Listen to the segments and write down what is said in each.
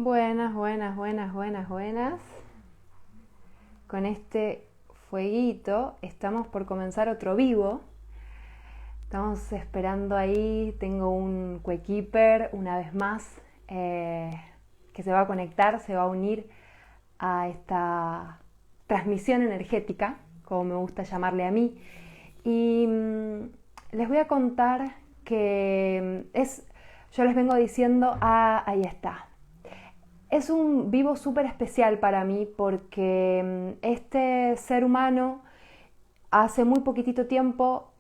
Buenas, buenas, buenas, buenas, buenas. Con este fueguito estamos por comenzar otro vivo. Estamos esperando ahí, tengo un coequiper una vez más que se va a conectar, se va a unir a esta transmisión energética, como me gusta llamarle a mí. Y les voy a contar que yo les vengo diciendo, ahí está. Es un vivo súper especial para mí porque este ser humano hace muy poquitito tiempo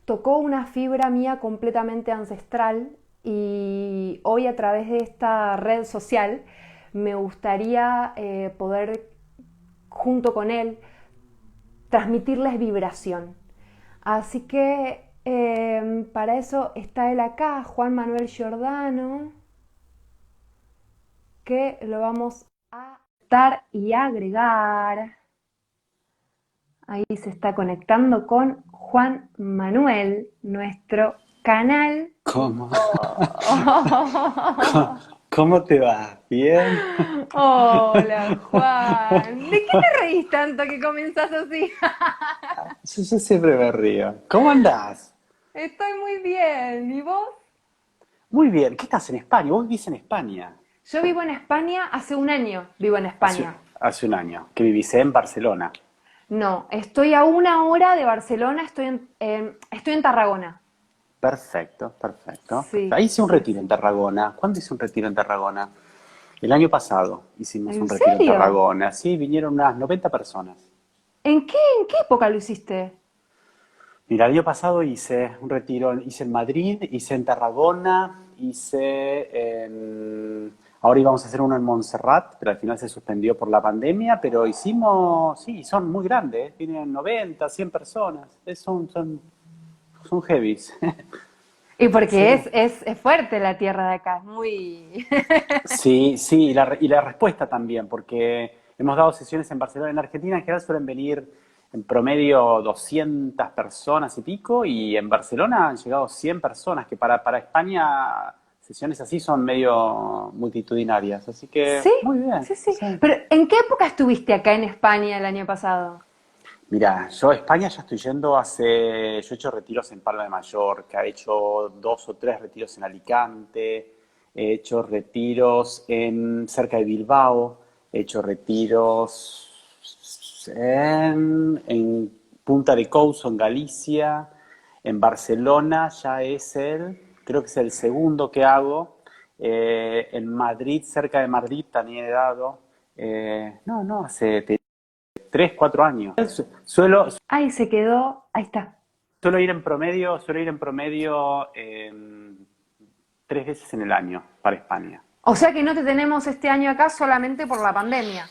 tocó una fibra mía completamente ancestral y hoy a través de esta red social me gustaría poder junto con él transmitirles vibración. Así que para eso está él acá, Juan Manuel Giordano, que lo vamos a dar y agregar. Ahí se está conectando con Juan Manuel, nuestro canal. ¿Cómo? ¿Cómo, Oh. cómo te va? ¿Bien? Hola Juan, ¿de qué te reís tanto que comenzás así? Yo siempre me río. ¿Cómo andás? Estoy muy bien, ¿y vos? Muy bien. ¿Qué estás en España? ¿Vos vivís en España? Yo vivo en España, hace un año vivo en Hace, España. hace un año. Que vivís en Barcelona. No, estoy a una hora de Barcelona, estoy en Tarragona. Perfecto, perfecto, perfecto. Sí, Ahí hice un sí, retiro en sí. Tarragona. ¿Cuándo hice un retiro en Tarragona? El año pasado hicimos ¿En un retiro en serio? Tarragona. Sí, vinieron unas 90 personas. ¿En qué época lo hiciste? Mira, el año pasado hice un retiro, hice en Madrid, hice en Tarragona, ahora íbamos a hacer uno en Montserrat, pero al final se suspendió por la pandemia, pero hicimos, sí, son muy grandes, vienen 90, 100 personas, son heavies. Y porque Sí, es fuerte la tierra de acá, es muy... sí, sí, y la respuesta también, porque hemos dado sesiones en Barcelona, en Argentina en general suelen venir en promedio 200 personas y pico, y en Barcelona han llegado 100 personas, que para España sesiones así son medio multitudinarias, así que Sí, muy bien, sí, sí. sí. Pero ¿en qué época estuviste acá en España el año pasado? Mira, yo a España ya estoy yendo yo he hecho retiros en Palma de Mallorca, he hecho 2 o 3 retiros en Alicante, he hecho retiros cerca de Bilbao, he hecho retiros en Punta de Couso, en Galicia, en Barcelona creo que es el segundo que hago, en Madrid, cerca de Madrid también he dado, no, no, hace 3, 4 años. Ay, se quedó, ahí está. Suelo ir en promedio 3 veces en el año para España. O sea que no te tenemos este año acá solamente por la pandemia.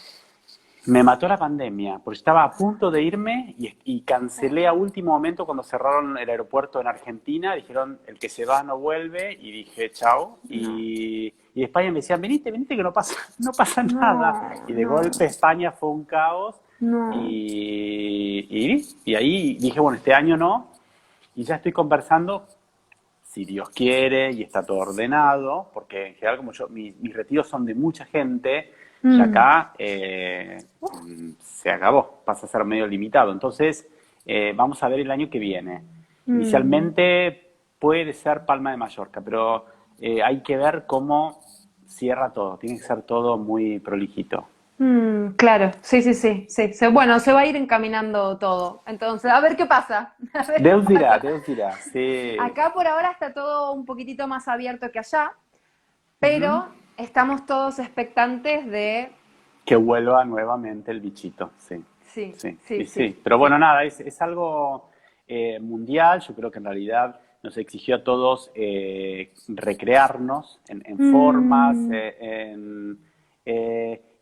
Me mató la pandemia, porque estaba a punto de irme y cancelé a último momento cuando cerraron el aeropuerto en Argentina. Dijeron, el que se va no vuelve, y dije, chao. No, Y de España me decían, venite, venite, que no pasa, no pasa nada. no, Y de golpe no, España fue un caos. no. Y ahí dije, bueno, este año no. Y ya estoy conversando, si Dios quiere y está todo ordenado, porque en general como mis retiros son de mucha gente, ya Mm, acá se acabó, pasa a ser medio limitado. Entonces, vamos a ver el año que viene. mm. Inicialmente puede ser Palma de Mallorca, pero hay que ver cómo cierra todo, tiene que ser todo muy prolijito. Claro, sí, sí, sí, sí. Bueno, se va a ir encaminando todo. Entonces, a ver qué pasa. A ver qué pasa. Deus dirá, sí. Acá por ahora está todo un poquitito más abierto que allá, Ujú. pero estamos todos expectantes de... Que vuelva nuevamente el bichito, sí, Sí, sí, sí, y sí, sí. Pero bueno, sí. nada, es algo mundial. Yo creo que en realidad nos exigió a todos recrearnos en formas, Mm,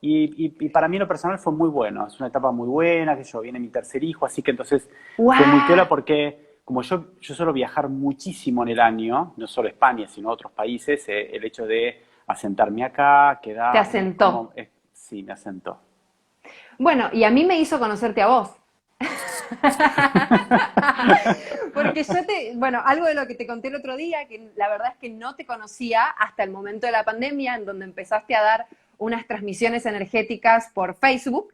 y para mí en lo personal fue muy bueno. Es una etapa muy buena, que yo viene mi tercer hijo, así que entonces fue muy ¡guau! piola porque como yo suelo viajar muchísimo en el año, no solo a España, sino a otros países, el hecho de asentarme acá, Te quedarme, asentó. sí, me asentó. Bueno, y a mí me hizo conocerte a vos. Porque bueno, algo de lo que te conté el otro día, que la verdad es que no te conocía hasta el momento de la pandemia, en donde empezaste a dar unas transmisiones energéticas por Facebook,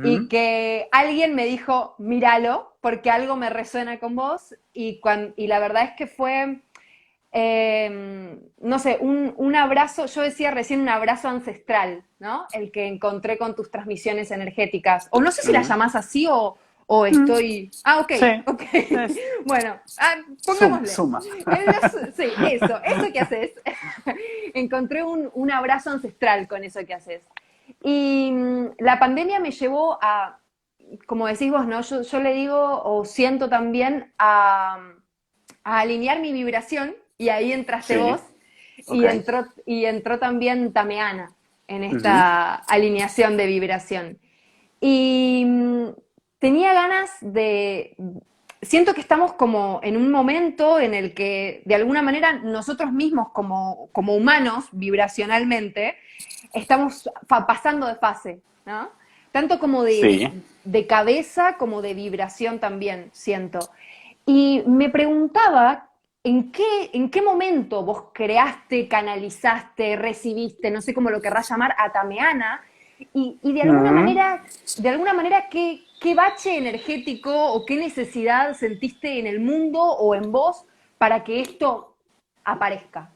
y Ujú. que alguien me dijo, míralo, porque algo me resuena con vos, y la verdad es que fue, no sé, un abrazo, yo decía recién un abrazo ancestral, ¿no? El que encontré con tus transmisiones energéticas. O no sé si las Ujú. llamás así o Mm, estoy... Ah, ok, sí, ok. es, Bueno, pongámosle. suma. Sí, eso que haces. Encontré un abrazo ancestral con eso que haces. Y la pandemia me llevó a, como decís vos, ¿no? Yo le digo o siento también a alinear mi vibración y ahí entraste vos Sí, ok. y entró también Tameana en Ujú. esta alineación de vibración. Y tenía ganas de... Siento que estamos como en un momento en el que de alguna manera nosotros mismos como humanos vibracionalmente estamos pasando de fase, ¿no? Tanto como Sí. de cabeza como de vibración también, siento. Y me preguntaba, en qué momento vos creaste, canalizaste, recibiste, no sé cómo lo querrás llamar, a Tameana? Y Ujú. de alguna manera, qué bache energético o qué necesidad sentiste en el mundo o en vos para que esto aparezca?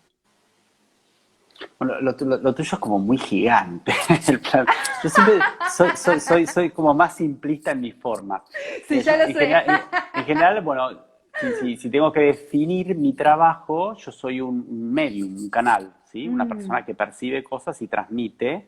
Bueno, lo tuyo es como muy gigante. El plan. Yo siempre soy como más simplista en mi forma. Sí, ya lo sé. En general, bueno, si tengo que definir mi trabajo, yo soy un medium, un canal, ¿sí? Una Mm, persona que percibe cosas y transmite,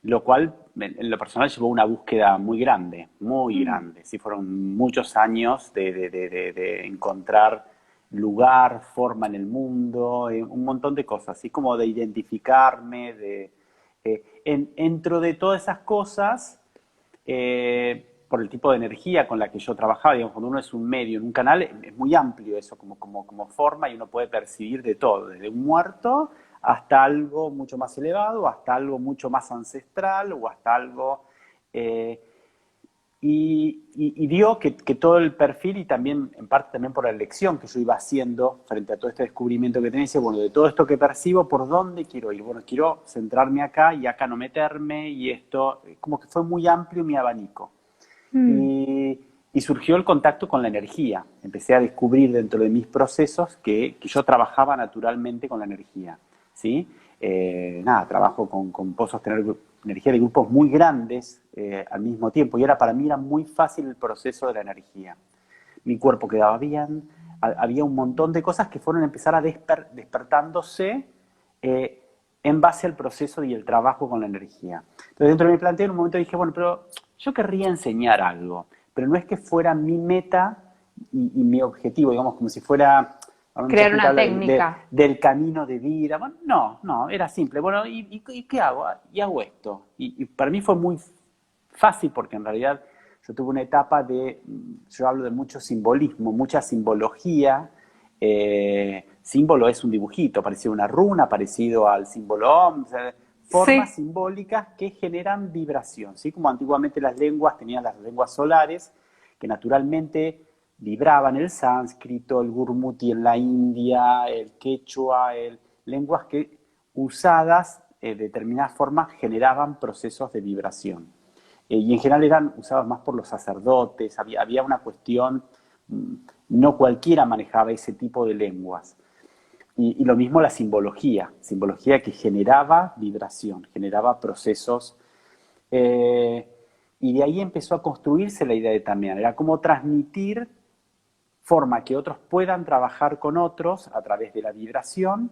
lo cual en lo personal llevó una búsqueda muy grande, muy mm, grande. Sí, fueron muchos años de encontrar lugar, forma en el mundo, un montón de cosas, así como de identificarme, dentro de todas esas cosas, por el tipo de energía con la que yo trabajaba, digamos, cuando uno es un medio en un canal, es muy amplio eso como forma y uno puede percibir de todo, desde un muerto hasta algo mucho más elevado, hasta algo mucho más ancestral o hasta algo... eh, y dio que todo el perfil y también, en parte también por la elección que yo iba haciendo frente a todo este descubrimiento que tenía, decía, bueno, de todo esto que percibo, ¿por dónde quiero ir? Bueno, quiero centrarme acá y acá no meterme y esto, como que fue muy amplio mi abanico. mm. Y surgió el contacto con la energía. Empecé a descubrir dentro de mis procesos que yo trabajaba naturalmente con la energía. ¿Sí? Nada, trabajo con pozos, tener energía de grupos muy grandes al mismo tiempo. Y era para mí era muy fácil el proceso de la energía. Mi cuerpo quedaba bien, había un montón de cosas que fueron a empezar a despertándose eh, en base al proceso y el trabajo con la energía. Entonces dentro de mi planteo en un momento dije, bueno, pero yo querría enseñar algo, pero no es que fuera mi meta y mi objetivo, digamos, como si fuera, ahora mucha Crear gente una habla técnica. del camino de vida. Bueno, no, era simple. Bueno, ¿y qué hago? Y hago esto. Y para mí fue muy fácil porque en realidad yo tuve una etapa yo hablo de mucho simbolismo, mucha simbología. Símbolo es un dibujito, parecido a una runa, parecido al símbolo OM, o sea, formas Sí. simbólicas que generan vibración, ¿sí? Como antiguamente las lenguas tenían las lenguas solares, que naturalmente vibraban, el sánscrito, el gurmukhi en la India, el quechua, lenguas que usadas de determinadas formas generaban procesos de vibración. Y en general eran usados más por los sacerdotes, había una cuestión, mm, no cualquiera manejaba ese tipo de lenguas. Y lo mismo la simbología que generaba vibración, generaba procesos. eh, y de ahí empezó a construirse la idea de Tamean, era cómo transmitir forma que otros puedan trabajar con otros a través de la vibración,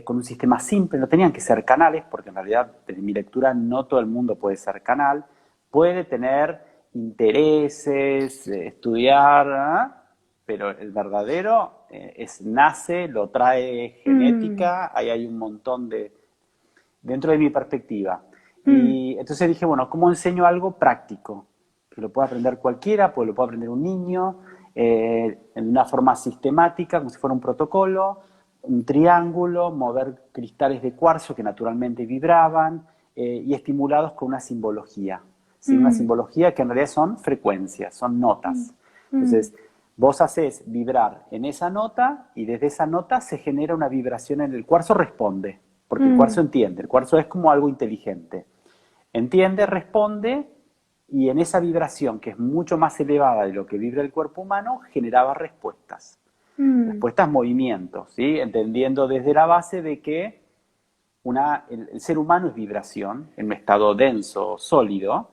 con un sistema simple, no tenían que ser canales, porque en realidad desde mi lectura no todo el mundo puede ser canal, puede tener intereses, estudiar, ¿ah? Pero el verdadero nace, lo trae Mm, genética, ahí hay un montón dentro de mi perspectiva. mm, Y entonces dije, bueno, ¿cómo enseño algo práctico? Que lo pueda aprender cualquiera, pues lo puede aprender un niño, en una forma sistemática, como si fuera un protocolo, un triángulo, mover cristales de cuarzo que naturalmente vibraban y estimulados con una simbología. ¿sí? Una simbología que en realidad son frecuencias, son notas. Entonces, vos haces vibrar en esa nota y desde esa nota se genera una vibración en el cuarzo, responde, porque el cuarzo entiende, el cuarzo es como algo inteligente. Entiende, responde y en esa vibración, que es mucho más elevada de lo que vibra el cuerpo humano, generaba respuestas. Respuestas, movimientos, ¿sí? Entendiendo desde la base de que el ser humano es vibración, en un estado denso, sólido,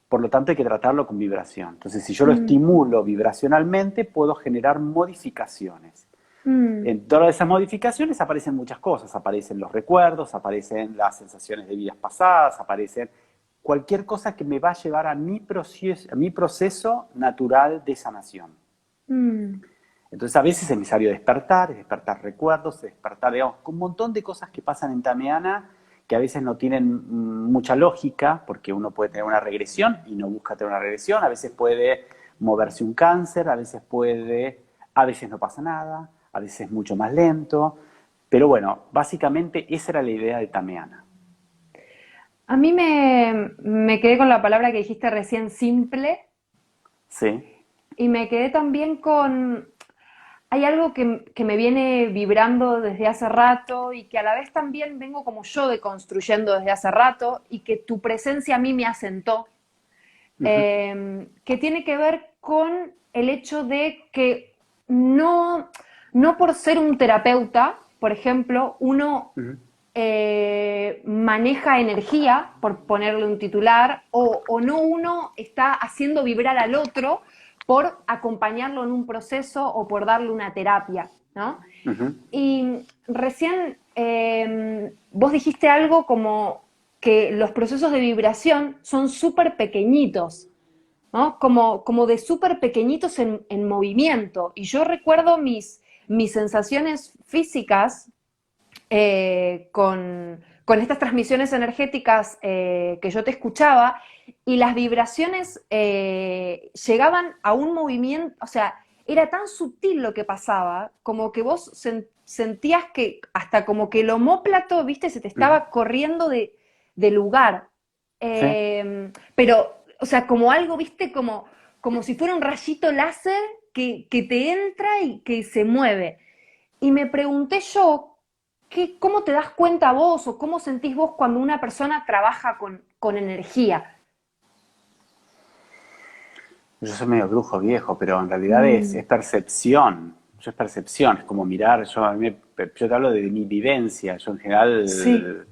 por lo tanto hay que tratarlo con vibración. Entonces, si yo lo estimulo vibracionalmente, puedo generar modificaciones. En todas esas modificaciones aparecen muchas cosas, aparecen los recuerdos, aparecen las sensaciones de vidas pasadas, aparecen cualquier cosa que me va a llevar a mi proceso natural de sanación. Entonces a veces es necesario despertar recuerdos, despertar, digamos, un montón de cosas que pasan en Tameana que a veces no tienen mucha lógica, porque uno puede tener una regresión y no busca tener una regresión, a veces puede moverse un cáncer, a veces no pasa nada, a veces es mucho más lento, pero bueno, básicamente esa era la idea de Tameana. A mí me quedé con la palabra que dijiste recién, simple, Sí. y me quedé también con... Hay algo que me viene vibrando desde hace rato y que a la vez también vengo como yo deconstruyendo desde hace rato y que tu presencia a mí me asentó, que tiene que ver con el hecho de que no por ser un terapeuta, por ejemplo, uno maneja energía, por ponerle un titular, o no uno está haciendo vibrar al otro por acompañarlo en un proceso o por darle una terapia, ¿no? Y recién vos dijiste algo como que los procesos de vibración son súper pequeñitos, ¿no? Como de súper pequeñitos en movimiento. Y yo recuerdo mis sensaciones físicas con estas transmisiones energéticas que yo te escuchaba, y las vibraciones llegaban a un movimiento, o sea, era tan sutil lo que pasaba, como que vos sentías que hasta como que el omóplato, viste, se te estaba corriendo de lugar. Sí. Pero, o sea, como algo, viste, como si fuera un rayito láser que te entra y que se mueve. Y me pregunté yo, ¿cómo te das cuenta vos o cómo sentís vos cuando una persona trabaja con energía? Yo soy medio brujo viejo, pero en realidad es percepción. Es percepción, es como mirar. Yo te hablo de mi vivencia. Yo en Sí. general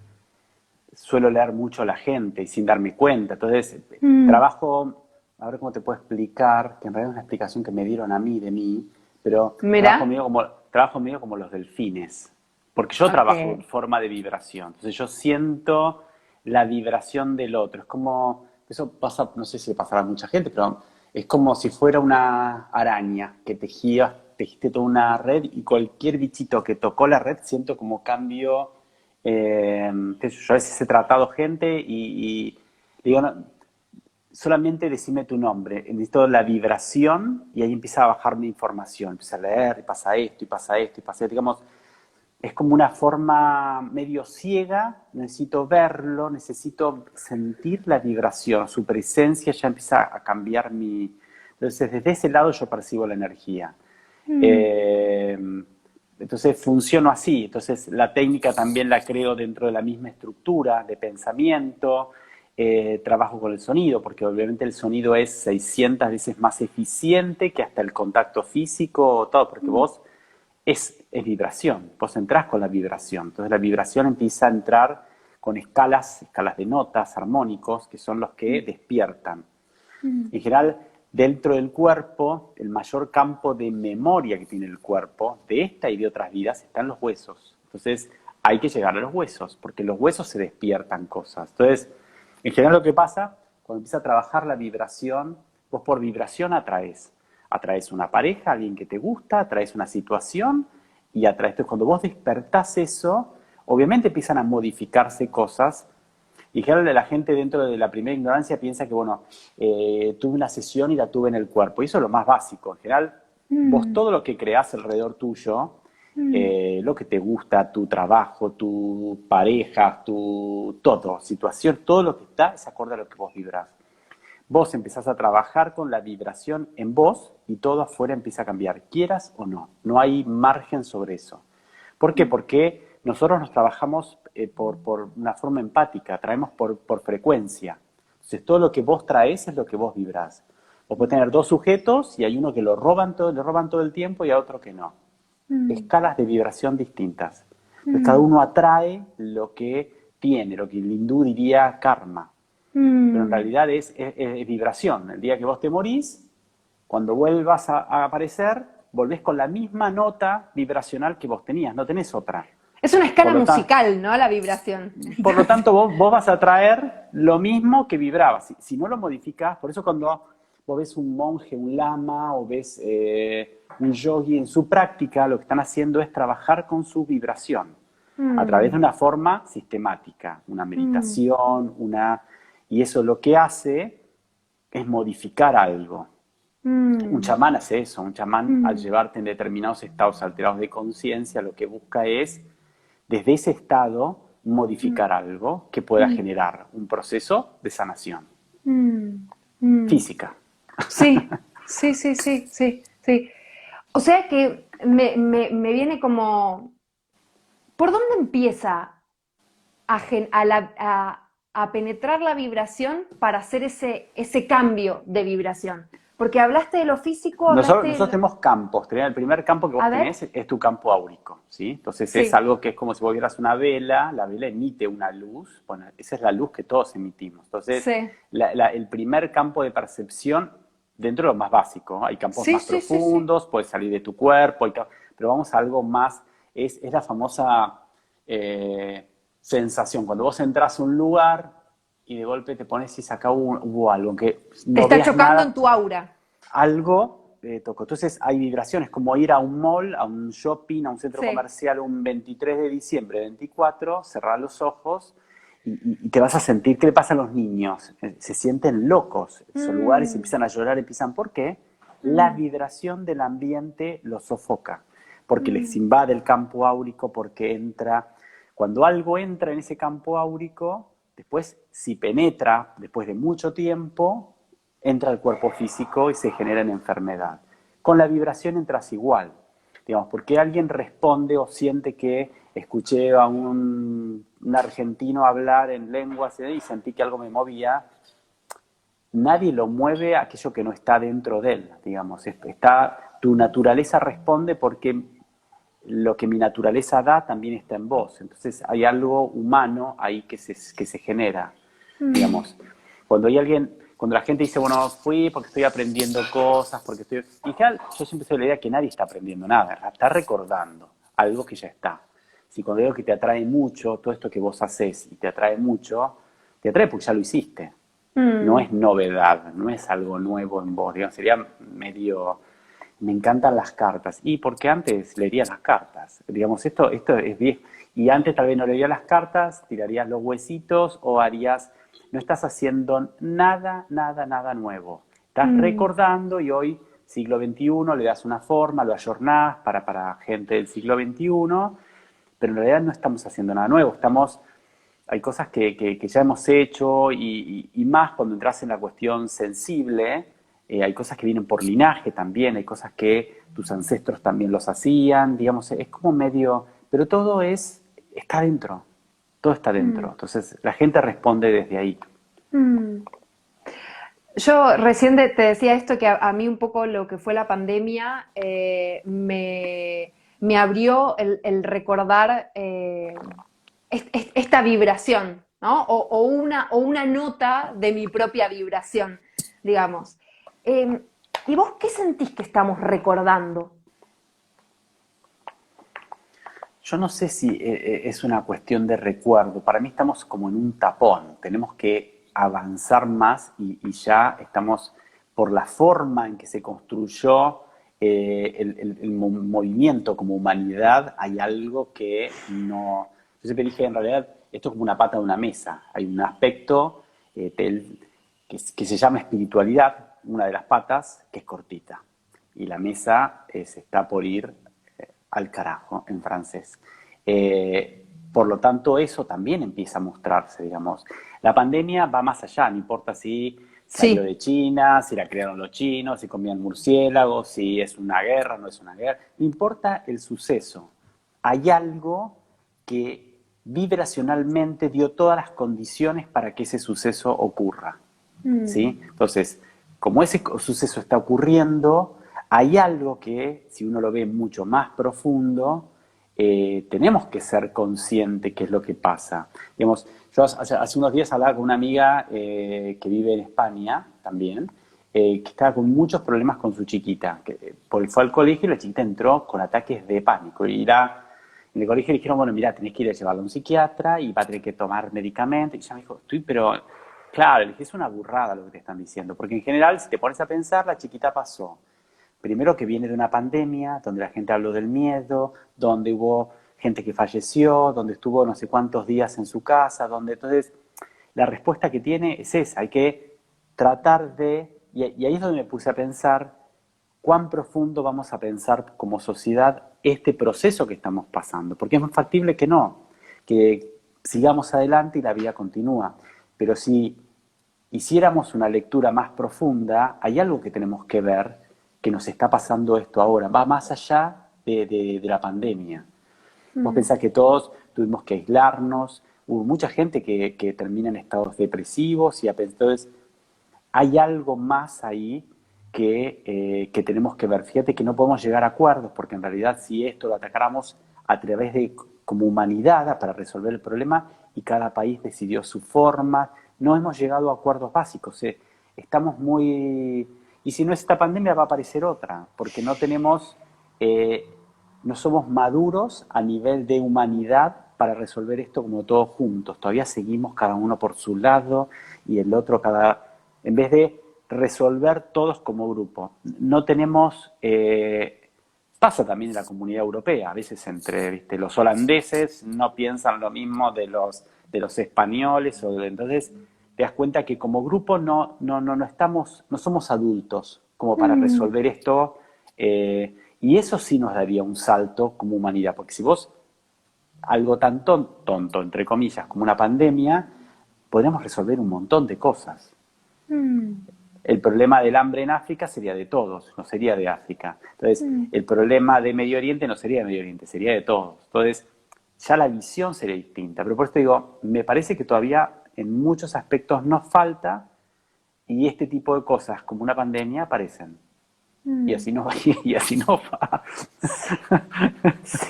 suelo leer mucho a la gente y sin darme cuenta. Entonces, Mm. trabajo, a ver cómo te puedo explicar, que en realidad es una explicación que me dieron a mí, de mí, pero Mirá. trabajo medio como los delfines. Porque yo Ok. trabajo en forma de vibración. Entonces yo siento la vibración del otro. Es como, eso pasa, no sé si le pasará a mucha gente, pero es como si fuera una araña que tejiste toda una red y cualquier bichito que tocó la red siento como cambio. Yo a veces he tratado gente y digo, no, solamente decime tu nombre, necesito la vibración y ahí empieza a bajar mi información, empieza a leer y pasa esto y pasa esto y pasa esto, digamos, es como una forma medio ciega, necesito verlo, necesito sentir la vibración, su presencia ya empieza a cambiar mi... Entonces, desde ese lado yo percibo la energía. Eh, entonces, funciono así. Entonces, la técnica también la creo dentro de la misma estructura de pensamiento. Trabajo con el sonido, porque obviamente el sonido es 600 veces más eficiente que hasta el contacto físico, todo, porque vos es vibración, vos entrás con la vibración, entonces la vibración empieza a entrar con escalas de notas, armónicos, que son los que despiertan. En general, dentro del cuerpo, el mayor campo de memoria que tiene el cuerpo, de esta y de otras vidas, están los huesos. Entonces, hay que llegar a los huesos, porque los huesos se despiertan cosas. Entonces, en general lo que pasa, cuando empieza a trabajar la vibración, vos por vibración atraes. Atraes una pareja, alguien que te gusta, atraes una situación y atraes. Entonces, cuando vos despertás eso, obviamente empiezan a modificarse cosas. Y en general la gente dentro de la primera ignorancia piensa que, bueno, tuve una sesión y la tuve en el cuerpo. Y eso es lo más básico. En general, vos todo lo que creás alrededor tuyo lo que te gusta, tu trabajo, tu pareja, tu todo, situación, todo lo que está es acorde a lo que vos vibrás. Vos empezás a trabajar con la vibración en vos y todo afuera empieza a cambiar, quieras o no. No hay margen sobre eso. ¿Por qué? Porque nosotros nos trabajamos por una forma empática, traemos por frecuencia. Entonces todo lo que vos traes es lo que vos vibrás. Vos podés tener dos sujetos y hay uno que le roban todo el tiempo y a otro que no. Escalas de vibración distintas. Entonces, cada uno atrae lo que tiene, lo que el hindú diría karma. Pero en realidad es vibración. El día que vos te morís, cuando vuelvas a aparecer, volvés con la misma nota vibracional que vos tenías, no tenés otra. Es una escala musical, ¿no? La vibración. Por lo tanto, vos vas a traer lo mismo que vibrabas. Si no lo modificás, por eso cuando vos ves un monje, un lama, o ves un yogi en su práctica, lo que están haciendo es trabajar con su vibración a través de una forma sistemática, una meditación, y eso lo que hace es modificar algo. Un chamán hace eso, un chamán al llevarte en determinados estados alterados de conciencia, lo que busca es, desde ese estado, modificar algo que pueda generar un proceso de sanación física. Sí, sí, sí, sí, sí, sí. O sea que me viene como, ¿por dónde empieza a penetrar la vibración para hacer ese cambio de vibración? Porque hablaste de lo físico, Nosotros tenemos campos. El primer campo que vos tenés es tu campo áurico, ¿sí? Entonces es algo que es como si vos vieras una vela, la vela emite una luz, bueno, esa es la luz que todos emitimos. Entonces, el primer campo de percepción, dentro de lo más básico, hay campos más profundos, puedes salir de tu cuerpo, pero vamos a algo más, es la famosa sensación. Cuando vos entras a un lugar y de golpe te pones y acá hubo algo que no te está chocando nada, en tu aura. Algo tocó. Entonces hay vibraciones como ir a un mall, a un shopping, a un centro comercial un 23 de diciembre, 24, cerrar los ojos y te vas a sentir. ¿Qué le pasa a los niños? Se sienten locos. Esos lugares empiezan a llorar, empiezan. ¿Por qué? La vibración del ambiente los sofoca, porque les invade el campo áurico, porque entra. Cuando algo entra en ese campo áurico, después, si penetra, después de mucho tiempo, entra al cuerpo físico y se genera en enfermedad. Con la vibración entras igual. Digamos, porque alguien responde o siente que escuché a un argentino hablar en lenguas y sentí que algo me movía. Nadie lo mueve aquello que no está dentro de él, digamos. Tu naturaleza responde porque lo que mi naturaleza da también está en vos. Entonces hay algo humano ahí que se genera, digamos. Cuando la gente dice, bueno, fui porque estoy aprendiendo cosas, porque estoy... Y yo siempre soy la idea que nadie está aprendiendo nada, está recordando algo que ya está. Si cuando digo que te atrae mucho, todo esto que vos haces y te atrae mucho, te atrae porque ya lo hiciste. No es novedad, no es algo nuevo en vos, digamos, sería medio... Me encantan las cartas. Y porque antes leería las cartas. Digamos, esto es viejo. Y antes tal vez no leerías las cartas, tirarías los huesitos o harías... No estás haciendo nada nuevo. Estás recordando y hoy, siglo XXI, le das una forma, lo ayornás para gente del siglo XXI, pero en realidad no estamos haciendo nada nuevo. Hay cosas que ya hemos hecho y más cuando entras en la cuestión sensible, hay cosas que vienen por linaje también, hay cosas que tus ancestros también los hacían, digamos, es como medio... Pero todo está dentro. Todo está dentro. Entonces, la gente responde desde ahí. Yo recién te decía esto, que a mí un poco lo que fue la pandemia me abrió el recordar esta vibración, ¿no? O una nota de mi propia vibración, digamos. ¿Y vos qué sentís que estamos recordando? Yo no sé si es una cuestión de recuerdo. Para mí estamos como en un tapón. Tenemos que avanzar más y ya estamos, por la forma en que se construyó el movimiento como humanidad, hay algo que no... Yo siempre dije, en realidad, esto es como una pata de una mesa. Hay un aspecto que se llama espiritualidad, una de las patas, que es cortita. Y la mesa está por ir al carajo en francés. Por lo tanto, eso también empieza a mostrarse, digamos. La pandemia va más allá, no importa si salió Sí. de China, si la crearon los chinos, si comían murciélagos, si es una guerra, no es una guerra. No importa el suceso. Hay algo que vibracionalmente dio todas las condiciones para que ese suceso ocurra. Mm. ¿Sí? Entonces, como ese suceso está ocurriendo, hay algo que, si uno lo ve mucho más profundo, tenemos que ser conscientes qué es lo que pasa. Digamos, yo hace unos días hablaba con una amiga que vive en España también, que estaba con muchos problemas con su chiquita, que fue al colegio y la chiquita entró con ataques de pánico. En el colegio le dijeron, bueno, mira, tenés que ir a llevarlo a un psiquiatra y va a tener que tomar medicamentos. Y ella me dijo, pero claro, le dije, es una burrada lo que te están diciendo, porque en general, si te pones a pensar, la chiquita pasó. Primero que viene de una pandemia, donde la gente habló del miedo, donde hubo gente que falleció, donde estuvo no sé cuántos días en su casa, donde entonces la respuesta que tiene es esa, hay que tratar y ahí es donde me puse a pensar cuán profundo vamos a pensar como sociedad este proceso que estamos pasando, porque es más factible que no, que sigamos adelante y la vida continúa, pero si hiciéramos una lectura más profunda, hay algo que tenemos que ver que nos está pasando esto ahora, va más allá de la pandemia. Vos Mm. pensás que todos tuvimos que aislarnos, hubo mucha gente que termina en estados depresivos, entonces hay algo más ahí que tenemos que ver. Fíjate que no podemos llegar a acuerdos, porque en realidad si esto lo atacáramos a través de, como humanidad, para resolver el problema, y cada país decidió su forma, no hemos llegado a acuerdos básicos. Estamos muy... Y si no es esta pandemia va a aparecer otra, porque eh, no somos maduros a nivel de humanidad para resolver esto como todos juntos. Todavía seguimos cada uno por su lado y el otro en vez de resolver todos como grupo. No tenemos, pasa también en la comunidad europea, a veces ¿viste? Los holandeses no piensan lo mismo de los españoles, entonces te das cuenta que como grupo no somos adultos como para Mm. resolver esto, y eso sí nos daría un salto como humanidad, porque si vos algo tan tonto, entre comillas, como una pandemia, podríamos resolver un montón de cosas. Mm. El problema del hambre en África sería de todos, no sería de África. Entonces, Mm. el problema de Medio Oriente no sería de Medio Oriente, sería de todos. Entonces, ya la visión sería distinta. Pero por esto digo, me parece que todavía en muchos aspectos nos falta y este tipo de cosas como una pandemia aparecen. Y Mm. así no va, y así no va. Sí, sí,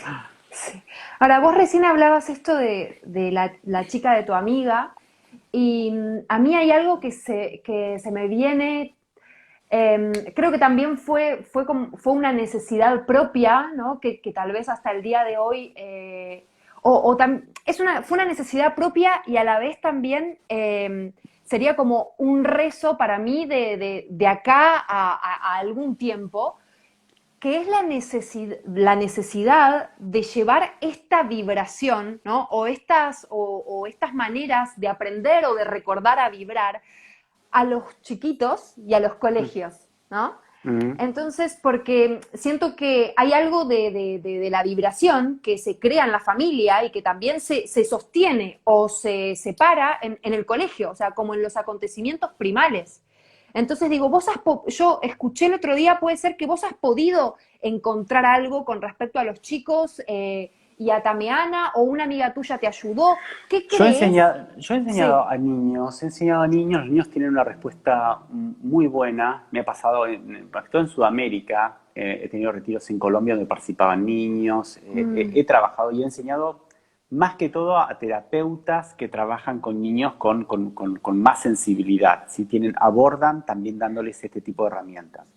sí. Ahora, vos recién hablabas esto de la chica de tu amiga y a mí hay algo que se me viene, creo que también fue una necesidad propia, ¿no? Que tal vez hasta el día de hoy, fue una necesidad propia y a la vez también sería como un rezo para mí de acá a algún tiempo, que es la necesidad de llevar esta vibración, ¿no? O estas maneras de aprender o de recordar a vibrar a los chiquitos y a los colegios, ¿no? Mm. Entonces, porque siento que hay algo de la vibración que se crea en la familia y que también se sostiene o se separa en el colegio, o sea, como en los acontecimientos primales. Entonces digo, yo escuché el otro día, puede ser que vos has podido encontrar algo con respecto a los chicos y a Tameana o una amiga tuya te ayudó. ¿Qué crees? Yo he Sí. enseñado a niños, los niños tienen una respuesta muy buena. Me ha pasado, todo en Sudamérica, he tenido retiros en Colombia donde participaban niños, Mm. he trabajado y he enseñado más que todo a terapeutas que trabajan con niños con más sensibilidad, ¿sí? Abordan también dándoles este tipo de herramientas.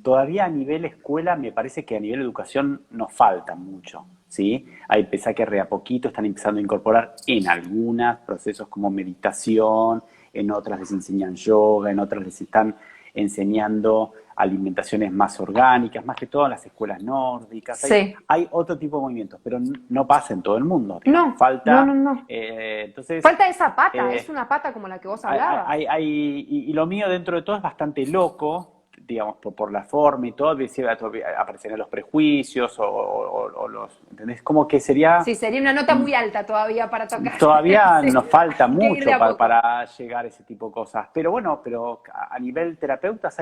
Todavía a nivel escuela me parece que a nivel educación nos falta mucho, ¿sí? Hay pese a que re a poquito están empezando a incorporar en algunos procesos como meditación, en otras les enseñan yoga, en otras les están enseñando alimentaciones más orgánicas, más que todo en las escuelas nórdicas. Hay, Sí. hay otro tipo de movimientos, pero no pasa en todo el mundo, digamos. No, no, no, Falta, no. entonces, Falta esa pata, es eh, una pata como la que vos hablabas. y lo mío dentro de todo es bastante loco. digamos, por la forma y todo, aparecerían los prejuicios o los, ¿entendés? Como que sería, Sí, sería una nota muy alta todavía para tocar. todavía Sí. nos falta Que ir de mucho a poco. para llegar a ese tipo de cosas. Pero bueno, pero a nivel terapeutas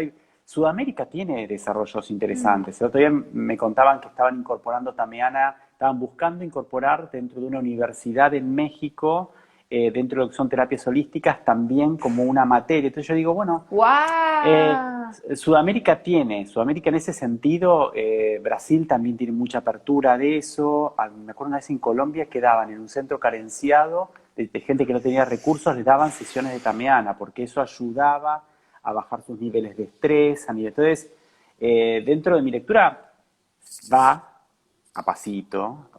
Sudamérica tiene desarrollos interesantes. El otro día me contaban que estaban incorporando Tameana, estaban buscando incorporar dentro de una universidad en México, dentro de lo que son terapias holísticas, también como una materia. Entonces yo digo, bueno, ¡Guau! Sudamérica en ese sentido, Brasil también tiene mucha apertura de eso. Me acuerdo una vez en Colombia que daban en un centro carenciado de gente que no tenía recursos, les daban sesiones de Tameana, porque eso ayudaba a bajar sus niveles de estrés. Entonces, dentro de mi lectura va a pasito,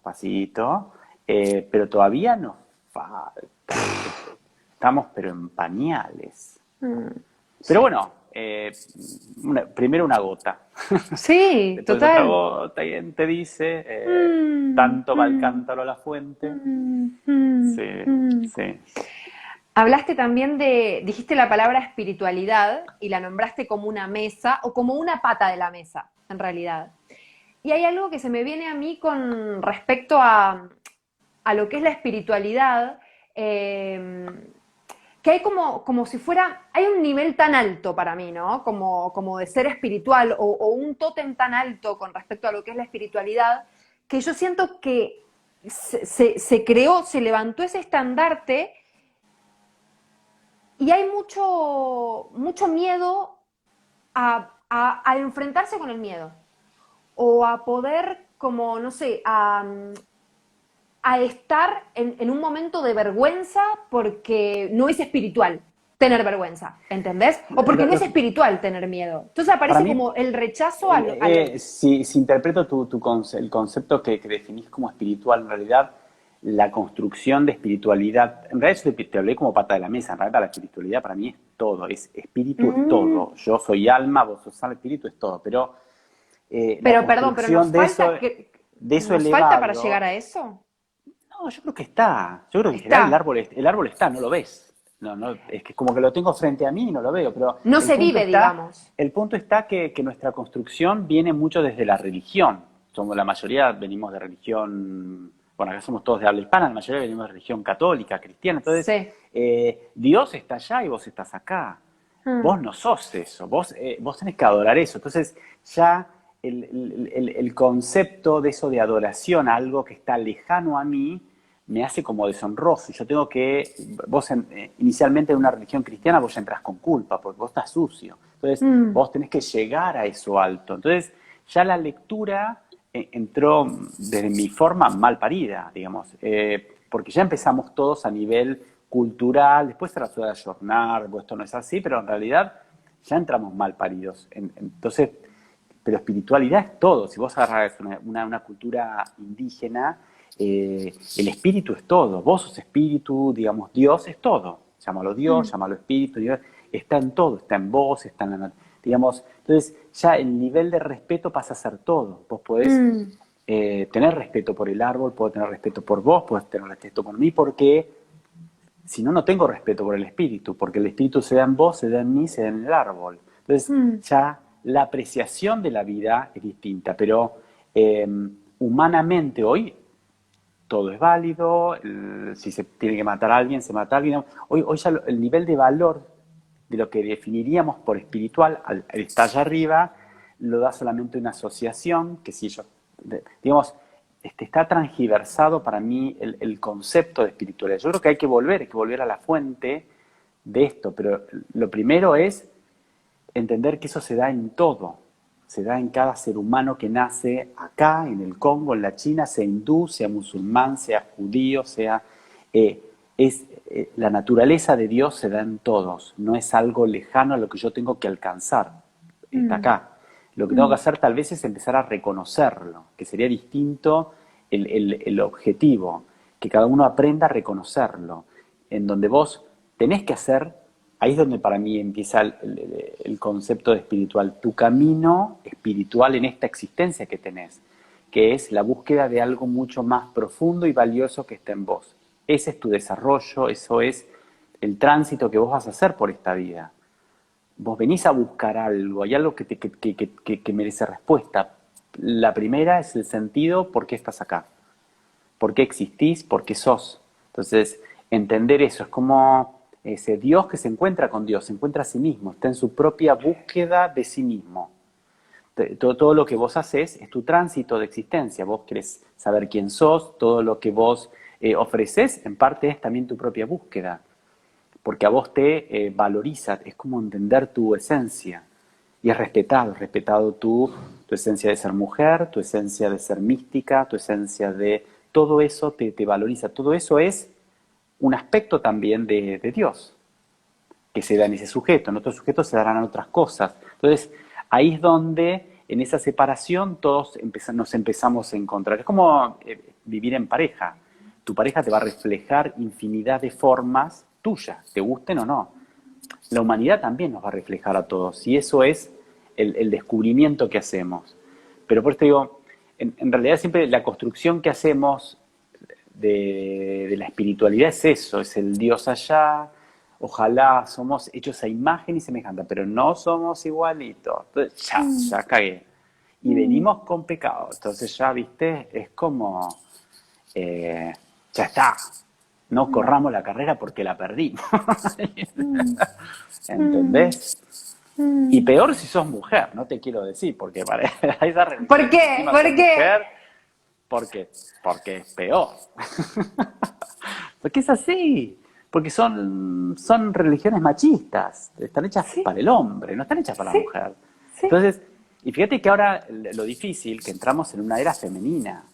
pero todavía nos falta. Estamos pero en pañales. Pero bueno, primero una gota. Sí, Después otra total. gota y te dice, tanto va el cántaro a la fuente. Sí, sí. Hablaste también dijiste la palabra espiritualidad y la nombraste como una mesa o como una pata de la mesa, en realidad. Y hay algo que se me viene a mí con respecto a lo que es la espiritualidad, que hay como si fuera, hay un nivel tan alto para mí, ¿no? Como de ser espiritual o un tótem tan alto con respecto a lo que es la espiritualidad, que yo siento que se creó, se levantó ese estandarte y hay mucho miedo a enfrentarse con el miedo o a poder, como, no sé, a estar en un momento de vergüenza porque no es espiritual tener vergüenza, ¿entendés? O porque no es espiritual tener miedo. Entonces Para aparece mí, como el rechazo al. si interpreto el concepto que definís como espiritual, en realidad, la construcción de espiritualidad, en realidad yo te hablé como pata de la mesa, en realidad la espiritualidad para mí es todo, espíritu es Mm, todo. Yo soy alma, vos sos alma, espíritu es todo, pero la pero perdón, pero construcción de eso nos falta para llegar elevado, a eso. no, yo creo que está. Yo creo que en general Está. el árbol está, no lo ves. No, no, es que como que lo tengo frente a mí y no lo veo, pero No se vive, digamos. el punto está que nuestra construcción viene mucho desde la religión. Somos, la mayoría venimos de religión, bueno, acá somos todos de habla hispana, la mayoría venimos de religión católica, cristiana. Entonces, Sí. Dios está allá y vos estás acá. Mm, Vos no sos eso, vos tenés que adorar eso. Entonces, ya el concepto de eso de adoración a algo que está lejano a mí me hace como deshonroso. Yo tengo que, inicialmente en una religión cristiana vos ya entras con culpa, porque vos estás sucio. Entonces mm, vos tenés que llegar a eso alto. Entonces ya la lectura entró desde mi forma mal parida, digamos, porque ya empezamos todos a nivel cultural, después se trató de ayornar, pues esto no es así, pero en realidad ya entramos mal paridos. Entonces, pero espiritualidad es todo. Si vos agarrás una cultura indígena, el espíritu es todo. Vos sos espíritu, digamos, Dios es todo. Llámalo Dios, mm, llámalo espíritu, Dios, está en todo, está en vos, está en la digamos. Entonces, ya el nivel de respeto pasa a ser todo. Vos podés mm, tener respeto por el árbol, podés tener respeto por vos, podés tener respeto por mí, porque si no, no tengo respeto por el espíritu, porque el espíritu se da en vos, se da en mí, se da en el árbol. Entonces, mm. ya la apreciación de la vida es distinta, pero humanamente hoy todo es válido, si se tiene que matar a alguien, se mata a alguien. Hoy ya el nivel de valor de lo que definiríamos por espiritual, al estar allá arriba, lo da solamente una asociación, que si yo, digamos, está transgiversado para mí el concepto de espiritualidad. Yo creo que hay que volver a la fuente de esto, pero lo primero es entender que eso se da en todo, se da en cada ser humano que nace acá, en el Congo, en la China, sea hindú, sea musulmán, sea judío, sea... la naturaleza de Dios se da en todos, no es algo lejano a lo que yo tengo que alcanzar, está Mm, acá. Lo que tengo que mm, hacer tal vez es empezar a reconocerlo, que sería distinto el objetivo, que cada uno aprenda a reconocerlo, en donde vos tenés que hacer, ahí es donde para mí empieza el concepto de espiritual, tu camino espiritual en esta existencia que tenés, que es la búsqueda de algo mucho más profundo y valioso que está en vos. Ese es tu desarrollo, eso es el tránsito que vos vas a hacer por esta vida. vos venís a buscar algo, hay algo que merece respuesta. La primera es el sentido, ¿por qué estás acá? ¿Por qué existís? ¿Por qué sos? Entonces, entender eso es como ese Dios que se encuentra con Dios, se encuentra a sí mismo, está en su propia búsqueda de sí mismo. Todo lo que vos haces es tu tránsito de existencia. Vos querés saber quién sos, todo lo que vos ofreces en parte es también tu propia búsqueda, porque a vos te valoriza, es como entender tu esencia. Y es respetado tu esencia de ser mujer, tu esencia de ser mística, tu esencia de... Todo eso te valoriza, todo eso es un aspecto también de Dios, que se da en ese sujeto, en otros sujetos se darán otras cosas. Entonces, ahí es donde, en esa separación, todos nos empezamos a encontrar. Es como vivir en pareja. Tu pareja te va a reflejar infinidad de formas tuyas, te gusten o no. La humanidad también nos va a reflejar a todos, y eso es el descubrimiento que hacemos. Pero por esto digo, en realidad siempre la construcción que hacemos de la espiritualidad es eso, es el Dios allá, ojalá somos hechos a imagen y semejanza, pero no somos igualitos. Entonces ya cagué. Y venimos con pecado, entonces ya, viste, es como, ya está, no corramos la carrera porque la perdimos. ¿Entendés? Y peor si sos mujer, no te quiero decir, porque para esa religión ¿Por qué? encima ¿Por sos qué? mujer, porque es peor. Porque es así. Porque son religiones machistas. Están hechas Sí, para el hombre, no están hechas para la sí, mujer. sí. Entonces, y fíjate que ahora lo difícil, que entramos en una era femenina,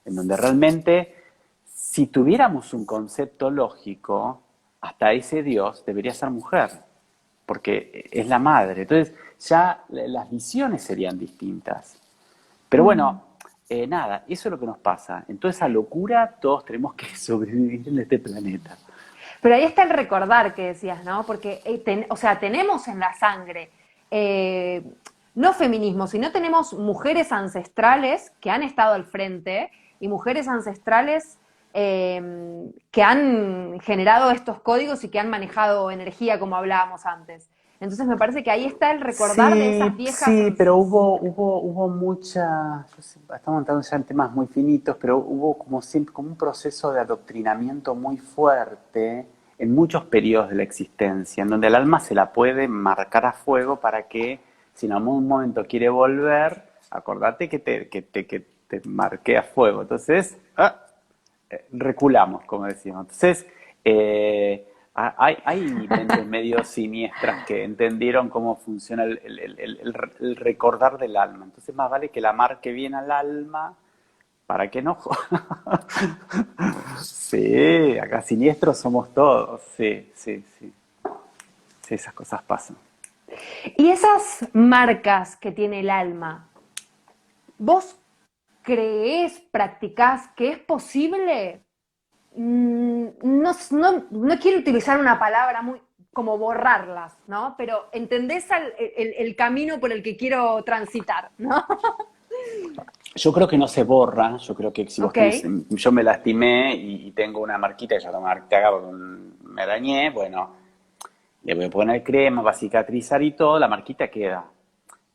en donde realmente, si tuviéramos un concepto lógico, hasta ese Dios debería ser mujer, porque es la madre. Entonces, ya las visiones serían distintas. Pero bueno, nada, eso es lo que nos pasa. En toda esa locura, todos tenemos que sobrevivir en este planeta. Pero ahí está el recordar que decías, ¿no? Porque, o sea, tenemos en la sangre, eh, no feminismo, sino tenemos mujeres ancestrales que han estado al frente y mujeres ancestrales que han generado estos códigos y que han manejado energía, como hablábamos antes. Entonces me parece que ahí está el recordar de esas Sí, viejas... sí, pero hubo mucha, estamos entrando ya en temas muy finitos, pero hubo como siempre, como un proceso de adoctrinamiento muy fuerte en muchos periodos de la existencia, en donde el alma se la puede marcar a fuego para que, si en algún momento quiere volver, acordate que te marqué a fuego. Entonces, reculamos, como decimos. Entonces, hay mentes medio siniestras que entendieron cómo funciona el recordar del alma. Entonces, más vale que la marque bien al alma para que no... Sí, acá siniestros somos todos. Sí, sí, sí. Sí, esas cosas pasan. Y esas marcas que tiene el alma, ¿vos creés, practicás que es posible? No quiero utilizar una palabra muy como borrarlas, ¿no? Pero entendés el camino por el que quiero transitar, ¿no? Yo creo que no se borra, yo creo que si vos Ok. tenés, yo me lastimé y tengo una marquita que ya la marca porque me arañé, bueno, le voy a poner crema, va a cicatrizar y todo, la marquita queda.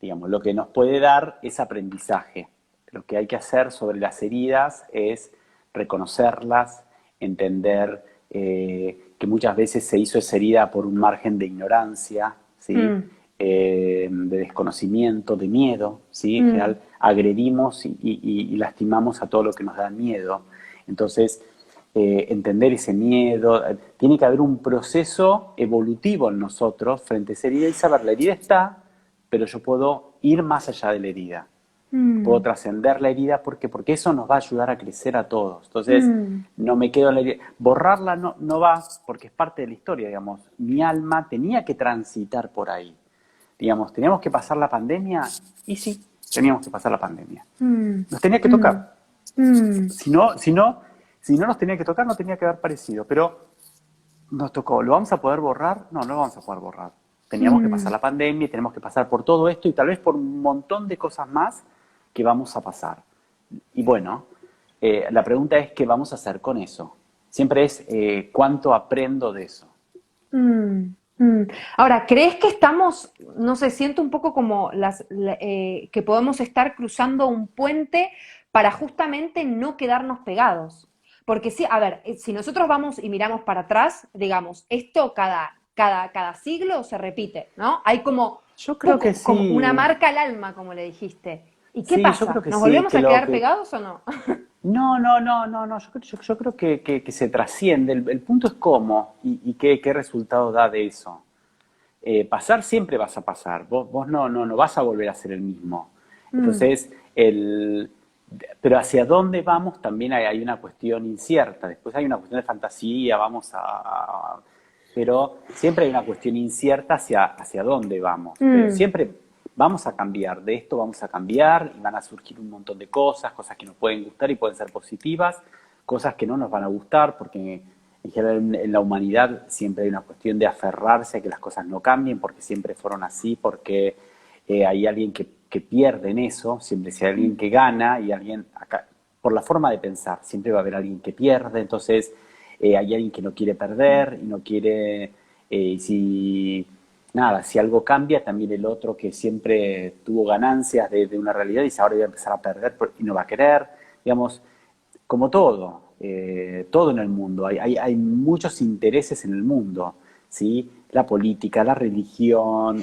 Digamos, lo que nos puede dar es aprendizaje. Lo que hay que hacer sobre las heridas es reconocerlas, entender que muchas veces se hizo esa herida por un margen de ignorancia, ¿sí? Mm, De desconocimiento, de miedo, ¿sí? En mm, general agredimos y lastimamos a todo lo que nos da miedo. Entonces, entender ese miedo, tiene que haber un proceso evolutivo en nosotros frente a esa herida y saber, la herida está, pero yo puedo ir más allá de la herida. Puedo mm, trascender la herida porque eso nos va a ayudar a crecer a todos. Entonces, mm, no me quedo en la herida. Borrarla no va porque es parte de la historia, digamos. Mi alma tenía que transitar por ahí. Digamos, ¿teníamos que pasar la pandemia? Y sí, teníamos que pasar la pandemia. mm, Nos tenía que mm, tocar. mm, Si no nos tenía que tocar, no tenía que haber parecido. Pero nos tocó. ¿Lo vamos a poder borrar? No, no lo vamos a poder borrar. Teníamos que pasar mm. la pandemia, tenemos que pasar por todo esto y tal vez por un montón de cosas más que vamos a pasar. Y bueno, la pregunta es qué vamos a hacer con eso. Siempre es cuánto aprendo de eso. Mm. Mm. Ahora, ¿crees que estamos, no sé, siento un poco como que podemos estar cruzando un puente para justamente no quedarnos pegados? Porque sí, a ver, si nosotros vamos y miramos para atrás, digamos, esto cada siglo se repite, ¿no? Hay como, Yo creo que poco, como una sí, marca al alma, como le dijiste. ¿Y qué sí, yo creo pasa? que ¿Nos sí, volvemos que a lo quedar que... pegados o no? No, no, no, no, no, yo creo que se trasciende. El punto es cómo y qué resultado da de eso. Pasar siempre vas a pasar, vos no vas a volver a ser el mismo. Mm, Entonces, pero hacia dónde vamos también hay una cuestión incierta. Después hay una cuestión de fantasía, pero siempre hay una cuestión incierta hacia dónde vamos. Pero mm, siempre vamos a cambiar, de esto vamos a cambiar y van a surgir un montón de cosas que nos pueden gustar y pueden ser positivas, cosas que no nos van a gustar porque en general en la humanidad siempre hay una cuestión de aferrarse a que las cosas no cambien porque siempre fueron así, porque hay alguien que pierde en eso, siempre si hay alguien que gana y alguien, acá, por la forma de pensar, siempre va a haber alguien que pierde, entonces hay alguien que no quiere perder y no quiere, si nada, si algo cambia, también el otro que siempre tuvo ganancias de una realidad dice ahora voy a empezar a perder y no va a querer, digamos, como todo en el mundo, hay muchos intereses en el mundo, ¿sí? La política, la religión,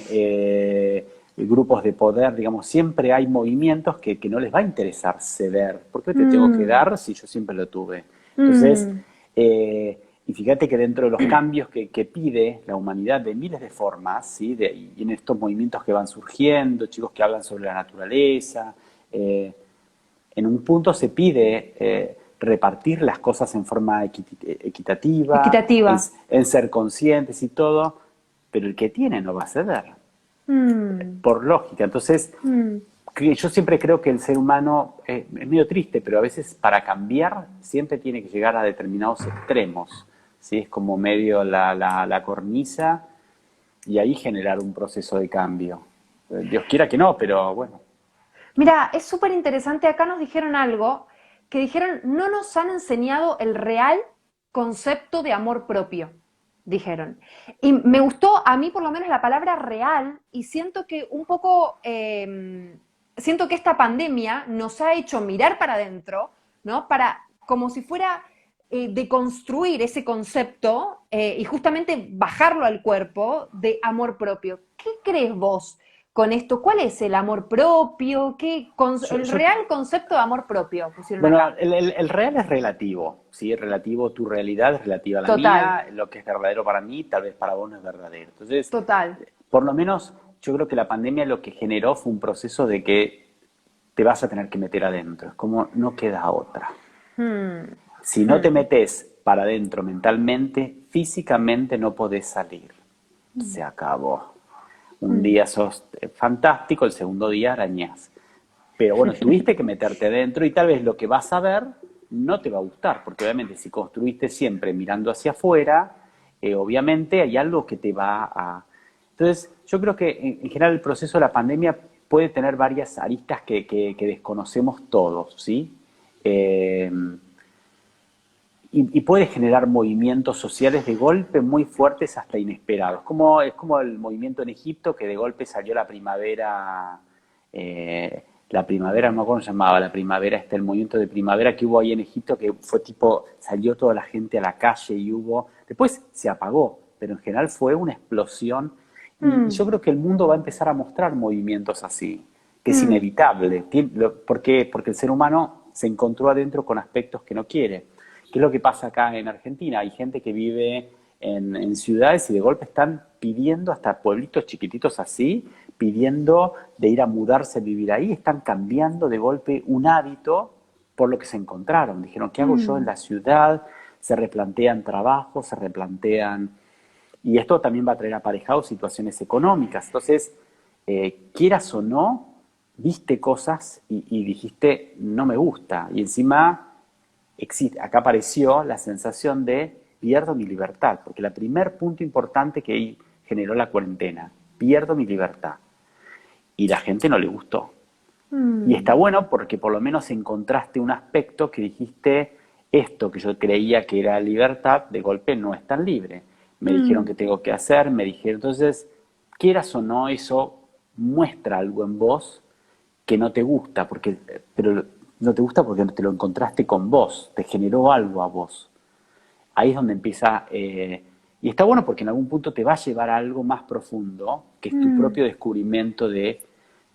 grupos de poder, digamos, siempre hay movimientos que no les va a interesar ceder. ¿Por qué te tengo que mm, dar si yo siempre lo tuve? Entonces, mm. y fíjate que dentro de los cambios que pide la humanidad de miles de formas, ¿sí? Y en estos movimientos que van surgiendo, chicos que hablan sobre la naturaleza, en un punto se pide repartir las cosas en forma equitativa, Equitativa. en ser conscientes y todo, pero el que tiene no va a ceder, Mm, por lógica. Entonces, mm. yo siempre creo que el ser humano es medio triste, pero a veces para cambiar siempre tiene que llegar a determinados extremos. ¿Sí? Es como medio la cornisa y ahí generar un proceso de cambio. Dios quiera que no, pero bueno. Mira, es súper interesante. Acá nos dijeron algo que dijeron, no nos han enseñado el real concepto de amor propio, dijeron. Y me gustó a mí por lo menos la palabra real y siento que un poco, siento que esta pandemia nos ha hecho mirar para adentro, ¿no? Para, como si fuera deconstruir ese concepto y justamente bajarlo al cuerpo de amor propio. ¿Qué crees vos con esto? ¿Cuál es el amor propio? Yo, El yo real concepto de amor propio pusieron Bueno, acá. el real es relativo, ¿sí? Es relativo, tu realidad es relativa a la Total, mía, lo que es verdadero para mí, tal vez para vos no es verdadero. Entonces, total. por lo menos yo creo que la pandemia lo que generó fue un proceso de que te vas a tener que meter adentro, es como no queda otra. Hmm, Si no hmm, te metes para adentro mentalmente, físicamente no podés salir. Se acabó. Un hmm. día sos fantástico, el segundo día arañás. Pero bueno, tuviste que meterte adentro y tal vez lo que vas a ver no te va a gustar, porque obviamente si construiste siempre mirando hacia afuera, obviamente hay algo que te va a... Entonces, yo creo que en general el proceso de la pandemia puede tener varias aristas que desconocemos todos, ¿sí? Eh, y puede generar movimientos sociales de golpe muy fuertes hasta inesperados. Es como el movimiento en Egipto que de golpe salió la primavera, no me acuerdo cómo se llamaba, la primavera, el movimiento de primavera que hubo ahí en Egipto, que fue tipo, salió toda la gente a la calle y después se apagó, pero en general fue una explosión y Hmm, yo creo que el mundo va a empezar a mostrar movimientos así, que es hmm, inevitable. ¿Por qué? Porque el ser humano se encontró adentro con aspectos que no quiere. ¿Qué es lo que pasa acá en Argentina? Hay gente que vive en ciudades y de golpe están pidiendo, hasta pueblitos chiquititos así, pidiendo de ir a mudarse a vivir ahí, están cambiando de golpe un hábito por lo que se encontraron. Dijeron, ¿qué hago yo en hmm, la ciudad? Se replantean trabajo, se replantean... Y esto también va a traer aparejado situaciones económicas. Entonces, quieras o no, viste cosas y dijiste, no me gusta. Y encima acá apareció la sensación de pierdo mi libertad, porque el primer punto importante que generó la cuarentena, pierdo mi libertad. Y la gente no le gustó. Y está hmm, bueno porque por lo menos encontraste un aspecto que dijiste, esto que yo creía que era libertad, de golpe no es tan libre. me dijeron que tengo que hacer, me dijeron, entonces, quieras o no, eso muestra algo en vos que no te gusta, pero no te gusta porque no te lo encontraste con vos, te generó algo a vos. Ahí es donde empieza, y está bueno porque en algún punto te va a llevar a algo más profundo, que es tu propio descubrimiento de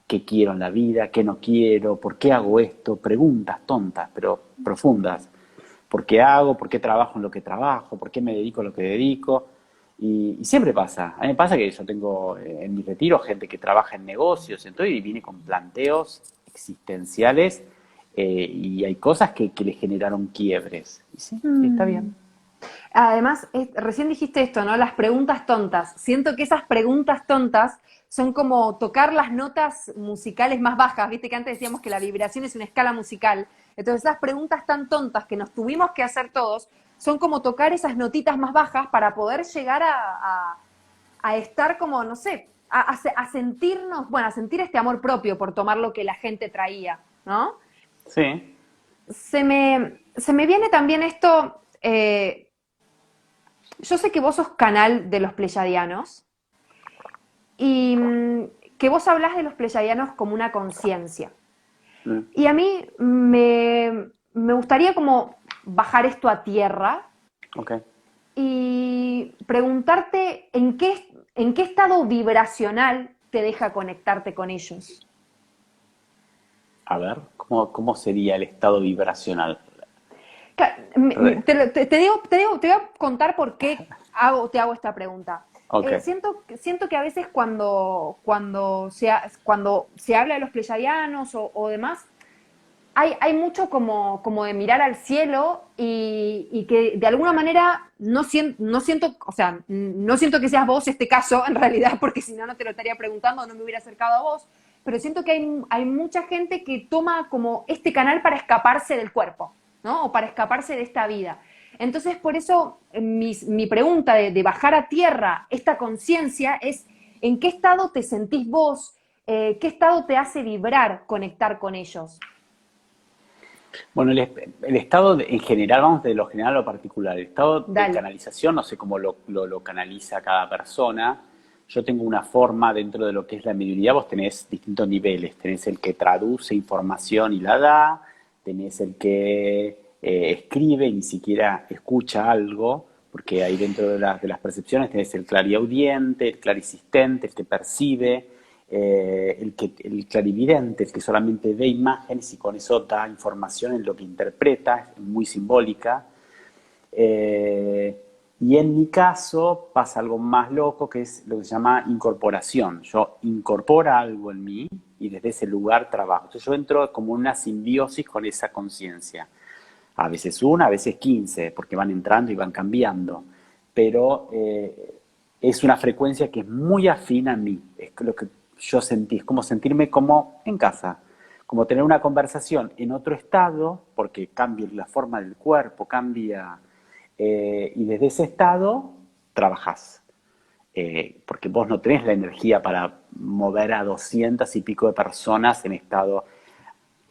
qué quiero en la vida, qué no quiero, por qué hago esto, preguntas tontas, pero profundas. ¿Por qué hago? ¿Por qué trabajo en lo que trabajo? ¿Por qué me dedico a lo que dedico? Y siempre pasa. A mí me pasa que yo tengo en mi retiro gente que trabaja en negocios, entonces y viene con planteos existenciales y hay cosas que le generaron quiebres. Y sí, está bien. Además, recién dijiste esto, ¿no? Las preguntas tontas. Siento que esas preguntas tontas son como tocar las notas musicales más bajas. Viste que antes decíamos que la vibración es una escala musical. Entonces, esas preguntas tan tontas que nos tuvimos que hacer todos son como tocar esas notitas más bajas para poder llegar a estar como, no sé, a sentirnos, bueno, a sentir este amor propio por tomar lo que la gente traía, ¿no? Sí. Se me viene también esto. Yo sé que vos sos canal de los pleyadianos y que vos hablás de los pleyadianos como una conciencia. Mm, Y a mí me gustaría como bajar esto a tierra ok. y preguntarte en qué estado vibracional te deja conectarte con ellos. A ver, ¿cómo sería el estado vibracional? Re- Te voy a contar por qué te hago esta pregunta. Ok. Siento que a veces cuando se habla de los pleyadianos o demás, hay mucho como de mirar al cielo y que de alguna manera no siento, o sea, no siento que seas vos este caso en realidad, porque si no, no te lo estaría preguntando, no me hubiera acercado a vos, pero siento que hay mucha gente que toma como este canal para escaparse del cuerpo, ¿no? O para escaparse de esta vida. Entonces, por eso mi pregunta de bajar a tierra esta conciencia es, ¿en qué estado te sentís vos? ¿Qué estado te hace vibrar conectar con ellos? Bueno, el estado en general, vamos de lo general a lo particular. El estado de Dale. canalización, no sé cómo lo canaliza cada persona. Yo tengo una forma dentro de lo que es la mediunidad, vos tenés distintos niveles. Tenés el que traduce información y la da, tenés el que escribe y ni siquiera escucha algo, porque ahí dentro de las percepciones tenés el clariaudiente, el clarisistente, el que percibe, el clarividente, el que solamente ve imágenes y con eso da información en lo que interpreta, es muy simbólica. Y en mi caso pasa algo más loco que es lo que se llama incorporación. Yo incorporo algo en mí y desde ese lugar trabajo. Entonces yo entro como una simbiosis con esa conciencia. A veces una, a veces 15, porque van entrando y van cambiando. Pero es una frecuencia que es muy afín a mí. Es lo que yo sentí, es como sentirme como en casa, como tener una conversación en otro estado, porque cambia la forma del cuerpo, cambia, y desde ese estado trabajás. Porque vos no tenés la energía para mover a 200 y pico de personas en estado.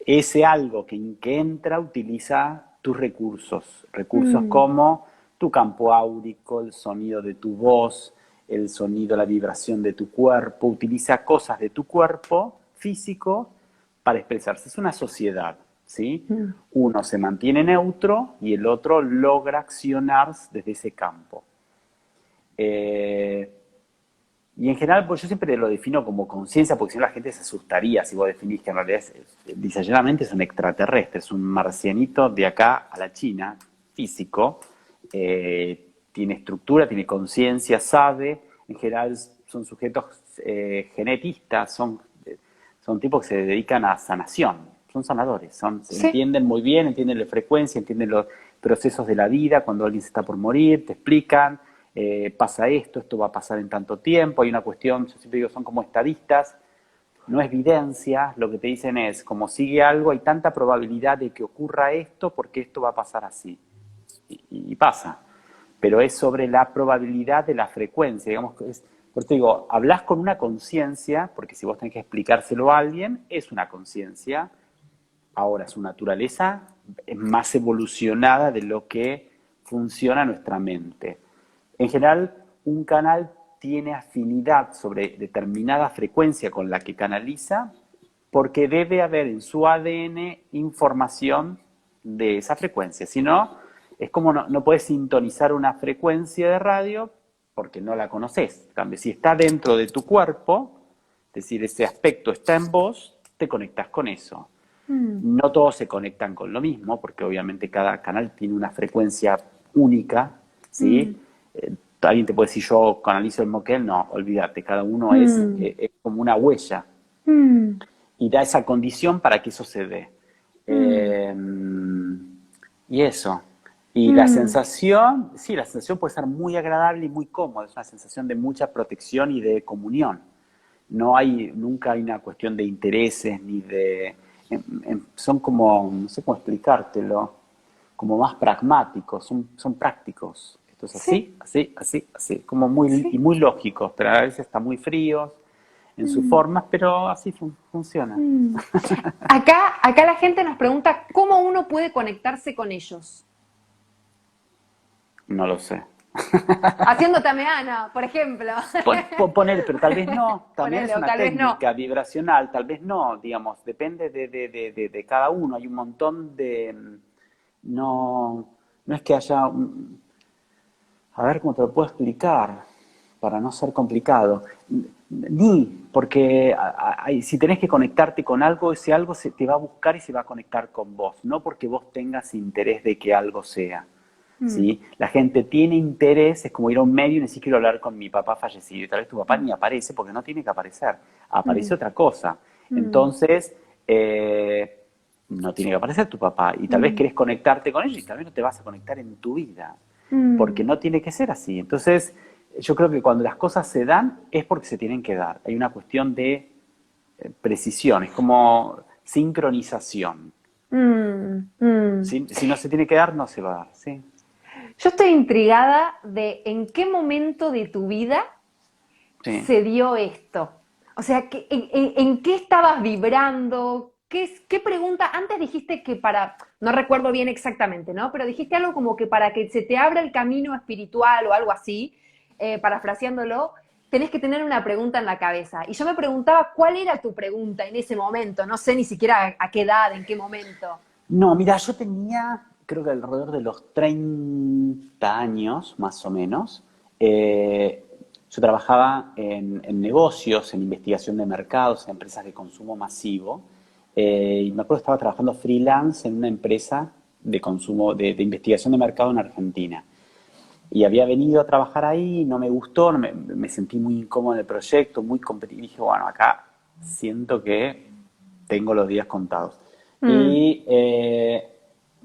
Ese algo que entra utiliza tus recursos Mm, como tu campo áurico, el sonido de tu voz, el sonido, la vibración de tu cuerpo, utiliza cosas de tu cuerpo físico para expresarse. Es una sociedad, ¿sí? mm. Uno se mantiene neutro y el otro logra accionar desde ese campo. Eh, y en general, pues yo siempre lo defino como conciencia, porque si no la gente se asustaría si vos definís que en realidad diseñadamente es un extraterrestre, es un marcianito de acá a la China, físico, tiene estructura, tiene conciencia, sabe, en general son sujetos genetistas, son tipos que se dedican a sanación, son sanadores, se Sí. entienden muy bien, entienden la frecuencia, entienden los procesos de la vida, cuando alguien se está por morir, te explican, pasa esto va a pasar en tanto tiempo, hay una cuestión, yo siempre digo, son como estadistas, no es evidencia, lo que te dicen es, como sigue algo, hay tanta probabilidad de que ocurra esto porque esto va a pasar así. Y pasa. Pero es sobre la probabilidad de la frecuencia, digamos que es, por eso te digo, hablas con una conciencia, porque si vos tenés que explicárselo a alguien, es una conciencia, ahora su naturaleza es más evolucionada de lo que funciona nuestra mente. En general, un canal tiene afinidad sobre determinada frecuencia con la que canaliza, porque debe haber en su ADN información de esa frecuencia. Si no, es como no puedes sintonizar una frecuencia de radio porque no la conoces. En cambio, si está dentro de tu cuerpo, es decir, ese aspecto está en vos, te conectas con eso. No todos se conectan con lo mismo, porque obviamente cada canal tiene una frecuencia única, ¿sí? Alguien te puede decir, yo canalizo el moquel, no, olvídate, cada uno es como una huella. Y da esa condición para que eso se dé. Y eso. Y la sensación, sí, la sensación puede ser muy agradable y muy cómoda, es una sensación de mucha protección y de comunión. Nunca hay una cuestión de intereses ni de... son como, no sé cómo explicártelo, como más pragmáticos, son prácticos. Esto es Sí, así, como muy, y sí. muy lógicos, pero a veces están muy fríos en sus formas, pero así funciona. Acá la gente nos pregunta cómo uno puede conectarse con ellos. No lo sé. Haciendo tameana, por ejemplo. Poner, pero tal vez no, también Ponele, es o una tal vez no. técnica vibracional, tal vez no, digamos, depende de cada uno. Hay un montón de... No es que haya... A ver cómo te lo puedo explicar, para no ser complicado. Porque si tenés que conectarte con algo, ese algo se te va a buscar y se va a conectar con vos, no porque vos tengas interés de que algo sea. ¿Sí? La gente tiene interés, es como ir a un medio y decir quiero hablar con mi papá fallecido, y tal vez tu papá ni aparece porque no tiene que aparecer, aparece otra cosa. Entonces, no tiene que aparecer tu papá, y tal vez querés conectarte con ellos y tal vez no te vas a conectar en tu vida, porque no tiene que ser así. Entonces, yo creo que cuando las cosas se dan es porque se tienen que dar. Hay una cuestión de precisión, es como sincronización. Mm, mm. Si no se tiene que dar, no se va a dar, ¿sí? Yo estoy intrigada de en qué momento de tu vida Sí. se dio esto. O sea, en qué estabas vibrando? ¿Qué pregunta? Antes dijiste que no recuerdo bien exactamente, ¿no? Pero dijiste algo como que para que se te abra el camino espiritual o algo así, parafraseándolo, tenés que tener una pregunta en la cabeza. Y yo me preguntaba cuál era tu pregunta en ese momento. No sé ni siquiera a qué edad, en qué momento. No, mira, yo tenía, creo que alrededor de los 30 años, más o menos. Yo trabajaba en negocios, en investigación de mercados, en empresas de consumo masivo. Y me acuerdo que estaba trabajando freelance en una empresa de consumo, de investigación de mercado en Argentina. Y había venido a trabajar ahí, no me gustó, me sentí muy incómodo en el proyecto, muy competitivo. Y dije, bueno, acá siento que tengo los días contados. Mm, Y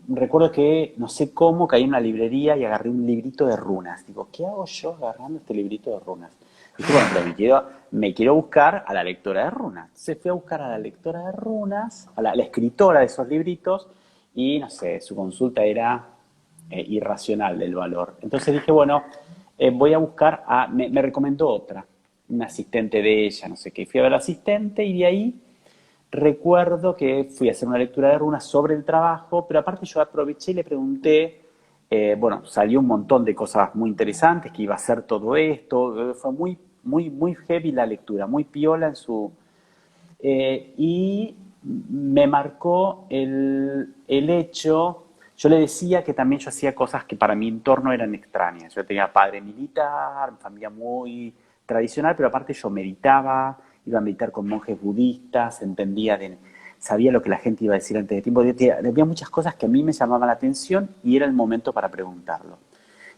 recuerdo que no sé cómo caí en una librería y agarré un librito de runas. Digo, ¿qué hago yo agarrando este librito de runas? Dije, bueno, pero me quiero buscar a la lectora de runas. Entonces fui a buscar a la lectora de runas, a la escritora de esos libritos, y no sé, su consulta era irracional del valor. Entonces dije, bueno, voy a buscar me recomendó otra, una asistente de ella, no sé qué. Fui a ver al asistente y de ahí recuerdo que fui a hacer una lectura de runas sobre el trabajo, pero aparte yo aproveché y le pregunté, bueno, salió un montón de cosas muy interesantes, que iba a hacer todo esto, fue muy heavy la lectura, muy piola en su... y me marcó el hecho, yo le decía que también yo hacía cosas que para mi entorno eran extrañas. Yo tenía padre militar, familia muy tradicional, pero aparte yo meditaba, iba a meditar con monjes budistas, sabía lo que la gente iba a decir antes de tiempo. Había muchas cosas que a mí me llamaban la atención y era el momento para preguntarlo.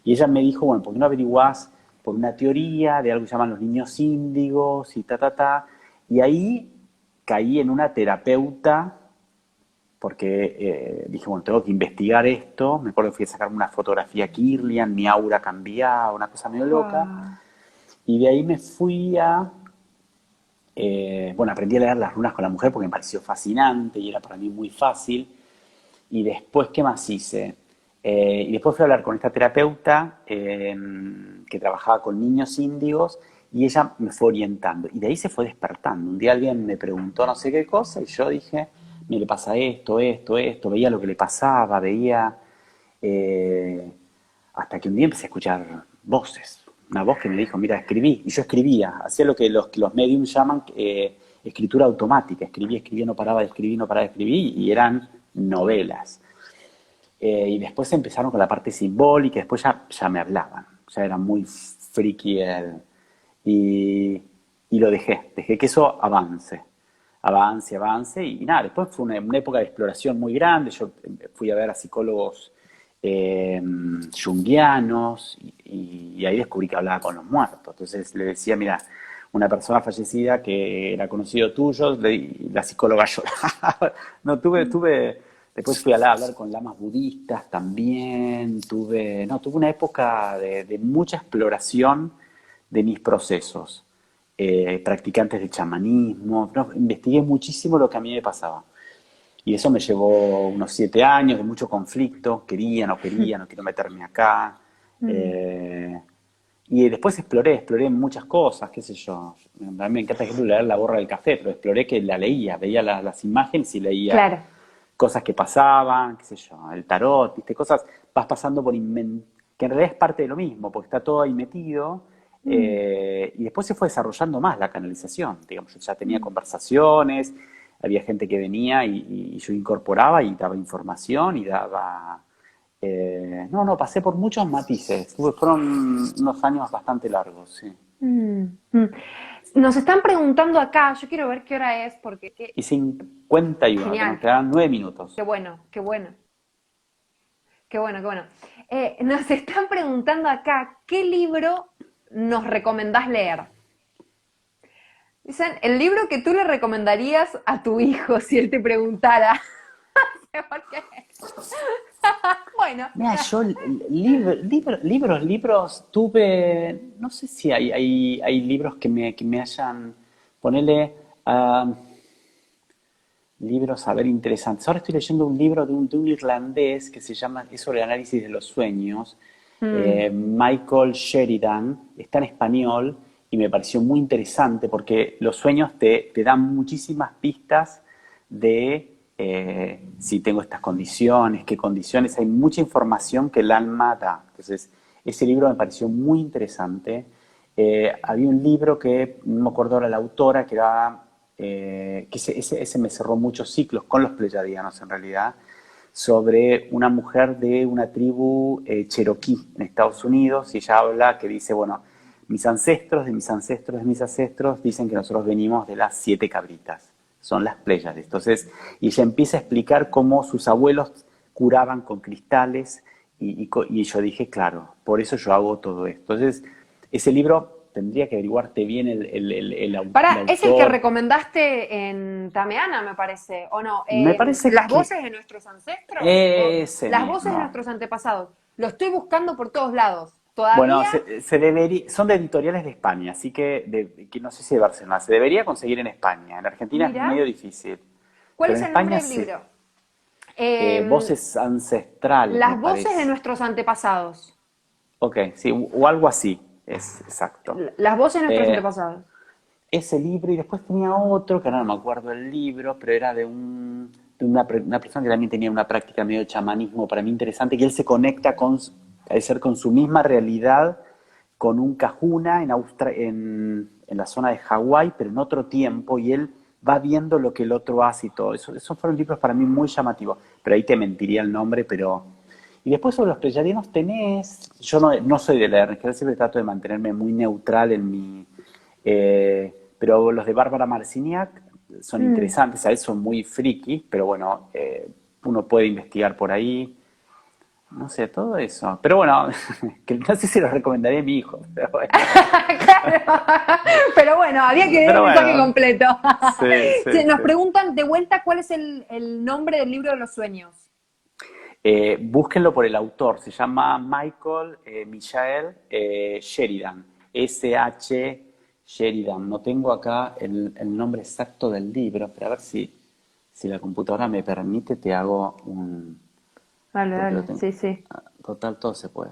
Y ella me dijo, bueno, ¿por qué no averiguás por una teoría de algo que llaman los niños índigos y Y ahí caí en una terapeuta porque dije, bueno, tengo que investigar esto. Me acuerdo que fui a sacarme una fotografía a Kirlian, mi aura cambiaba, una cosa medio loca. wow. Y de ahí me fui bueno, aprendí a leer las runas con la mujer porque me pareció fascinante y era para mí muy fácil. Y después, ¿qué más hice? Y después fui a hablar con esta terapeuta que trabajaba con niños índigos y ella me fue orientando. Y de ahí se fue despertando. Un día alguien me preguntó no sé qué cosa y yo dije, me le pasa esto, veía lo que le pasaba, veía... hasta que un día empecé a escuchar voces, una voz que me dijo, mira, escribí. Y yo escribía, hacía lo que los mediums llaman escritura automática. Escribía, no paraba de escribir, no paraba de escribir, y eran novelas. Y después empezaron con la parte simbólica, después ya me hablaban. Ya era muy friki y, y lo dejé que eso avance, y nada, después fue una época de exploración muy grande. Yo fui a ver a psicólogos junguianos, y ahí descubrí que hablaba con los muertos. Entonces le decía, mira, una persona fallecida que era conocido tuyo, y la psicóloga lloraba. No, después fui a hablar con lamas budistas también, tuve una época de mucha exploración de mis procesos. Practicantes de chamanismo, no, investigué muchísimo lo que a mí me pasaba. Y eso me llevó unos 7 años de mucho conflicto, quería, no quería, no quiero meterme acá. Mm. Eh, y después exploré muchas cosas, qué sé yo. A mí me encanta, por ejemplo, leer La borra del café, pero exploré que la leía, veía las imágenes y leía Claro. cosas que pasaban, qué sé yo, el tarot, viste, cosas, vas pasando que en realidad es parte de lo mismo, porque está todo ahí metido. Mm. Y después se fue desarrollando más la canalización. Digamos, yo ya tenía conversaciones, había gente que venía, y yo incorporaba y daba información y daba... pasé por muchos matices. Fueron unos años bastante largos, sí. Mm. Mm. Nos están preguntando acá, yo quiero ver qué hora es, porque Y 51, nos genial, quedaban 9 minutos. qué bueno, qué bueno, qué bueno, qué bueno. Nos están preguntando acá, ¿qué libro nos recomendás leer? Dicen, el libro que tú le recomendarías a tu hijo si él te preguntara. ¿Por qué? Bueno, Mira, yo libros tuve, no sé si hay libros que me hayan, ponele, libros, a ver, interesantes. Ahora estoy leyendo un libro de un irlandés que se llama, es sobre el análisis de los sueños, mm, Michael Sheridan, está en español, y me pareció muy interesante porque los sueños te dan muchísimas pistas de si tengo estas condiciones, qué condiciones, hay mucha información que el alma da. Entonces, ese libro me pareció muy interesante. Había un libro que, no me acuerdo ahora la autora, que era, que ese me cerró muchos ciclos con los pleyadianos en realidad, sobre una mujer de una tribu cherokee en Estados Unidos, y ella habla que dice, bueno, mis ancestros, de mis ancestros, de mis ancestros, dicen que nosotros venimos de las 7 cabritas, son las Pléyades. Entonces, y ella empieza a explicar cómo sus abuelos curaban con cristales, y yo dije, claro, por eso yo hago todo esto. Entonces, ese libro tendría que averiguarte bien el para, es el que autor. recomendaste en Tameana, me parece, ¿o no? Me parece ¿Las que voces de nuestros ancestros? ¿O ese las voces de mismo. nuestros antepasados? Lo estoy buscando por todos lados. Bueno, Todavía, son de editoriales de España, así que no sé si de Barcelona. Se debería conseguir en España. En Argentina es mira, medio difícil, ¿cuál pero es en el nombre España del sí. libro? Eh, Voces ancestrales, me las voces de parece. nuestros antepasados. Ok, sí, o algo así, es exacto. Las voces de nuestros Eh, antepasados. Ese libro, y después tenía otro, que ahora no me acuerdo el libro, pero era de una persona que también tenía una práctica medio de chamanismo para mí interesante, que él se conecta al ser con su misma realidad, con un kahuna en la zona de Hawái, pero en otro tiempo, y él va viendo lo que el otro hace y todo. Esos fueron libros para mí muy llamativos, pero ahí te mentiría el nombre, pero... Y después sobre los pleyadianos yo no soy de leer, en general siempre trato de mantenerme muy neutral en mi... pero los de Bárbara Marciniak son Mm. interesantes, a veces son muy friki, pero bueno, uno puede investigar por ahí, no sé, todo eso. Pero bueno, que no sé si los recomendaría a mi hijo, pero bueno. Claro. Pero bueno, había que ver el Pero mensaje bueno, completo. sí, sí, Sí, nos sí. preguntan de vuelta cuál es el nombre del libro de los sueños. Búsquenlo por el autor, se llama Michael Michael Sheridan, S-H Sheridan. No tengo acá el nombre exacto del libro, pero a ver si la computadora me permite, te hago un... Dale, Porque lo dale, tengo... sí, sí. Total, todo se puede.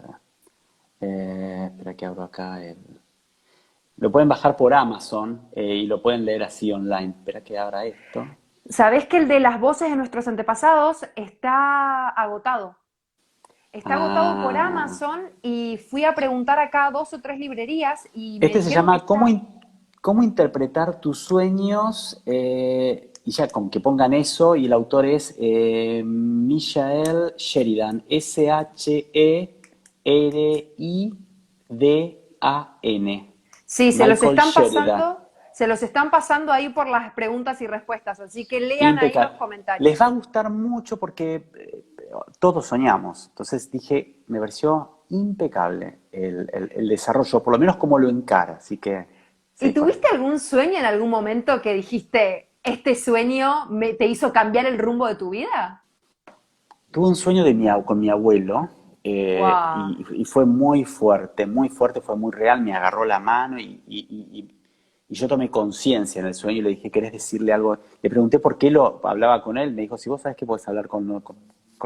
Espera que abro acá Lo pueden bajar por Amazon, y lo pueden leer así online. Espera que abra esto. ¿Sabés que el de las voces de nuestros antepasados está agotado? Está agotado por Ah, Amazon y fui a preguntar acá a 2 o 3 librerías y me este se dijeron que llama está... cómo interpretar tus sueños, y ya con que pongan eso, y el autor es Michael Sheridan, Sheridan. Sí, Michael Sheridan. se los están pasando ahí por las preguntas y respuestas, así que lean ahí los Impecable. Les comentarios. va a gustar mucho porque todos soñamos. Entonces dije, me pareció impecable el desarrollo, por lo menos como lo encara. Así que, ¿Y sí, por ahí. tuviste algún sueño en algún momento que dijiste, este sueño te hizo cambiar el rumbo de tu vida? Tuve un sueño con mi abuelo, ¡Wow! y fue muy fuerte, fue muy real. Me agarró la mano y yo tomé conciencia en el sueño y le dije, ¿querés decirle algo? Le pregunté por qué lo hablaba con él. Me dijo, si vos sabés que podés hablar con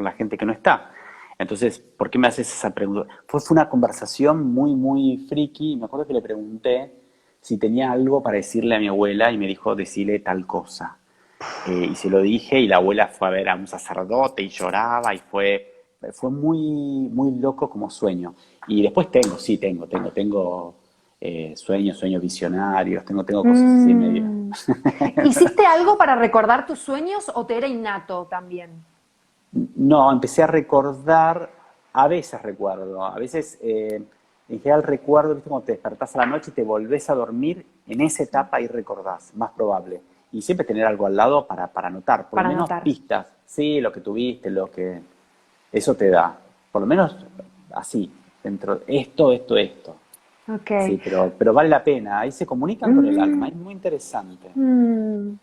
la gente que no está. Entonces, ¿por qué me haces esa pregunta? Fue una conversación muy friki. Me acuerdo que le pregunté si tenía algo para decirle a mi abuela y me dijo, decirle tal cosa. Y se lo dije y la abuela fue a ver a un sacerdote y lloraba y fue muy loco como sueño. Y después tengo sueños visionarios, tengo cosas así medio. Mm. ¿Hiciste algo para recordar tus sueños o te era innato también? No, empecé a recordar, a veces en general recuerdo, ¿viste? Cuando te despertás a la noche y te volvés a dormir, en esa Sí. etapa ahí recordás, más probable. Y siempre tener algo al lado para anotar, por lo Para menos anotar. pistas, sí, lo que tuviste, eso te da, por lo menos así, dentro, esto. Ok. Sí, pero vale la pena, ahí se comunican con el alma, Mm, es muy interesante. mm.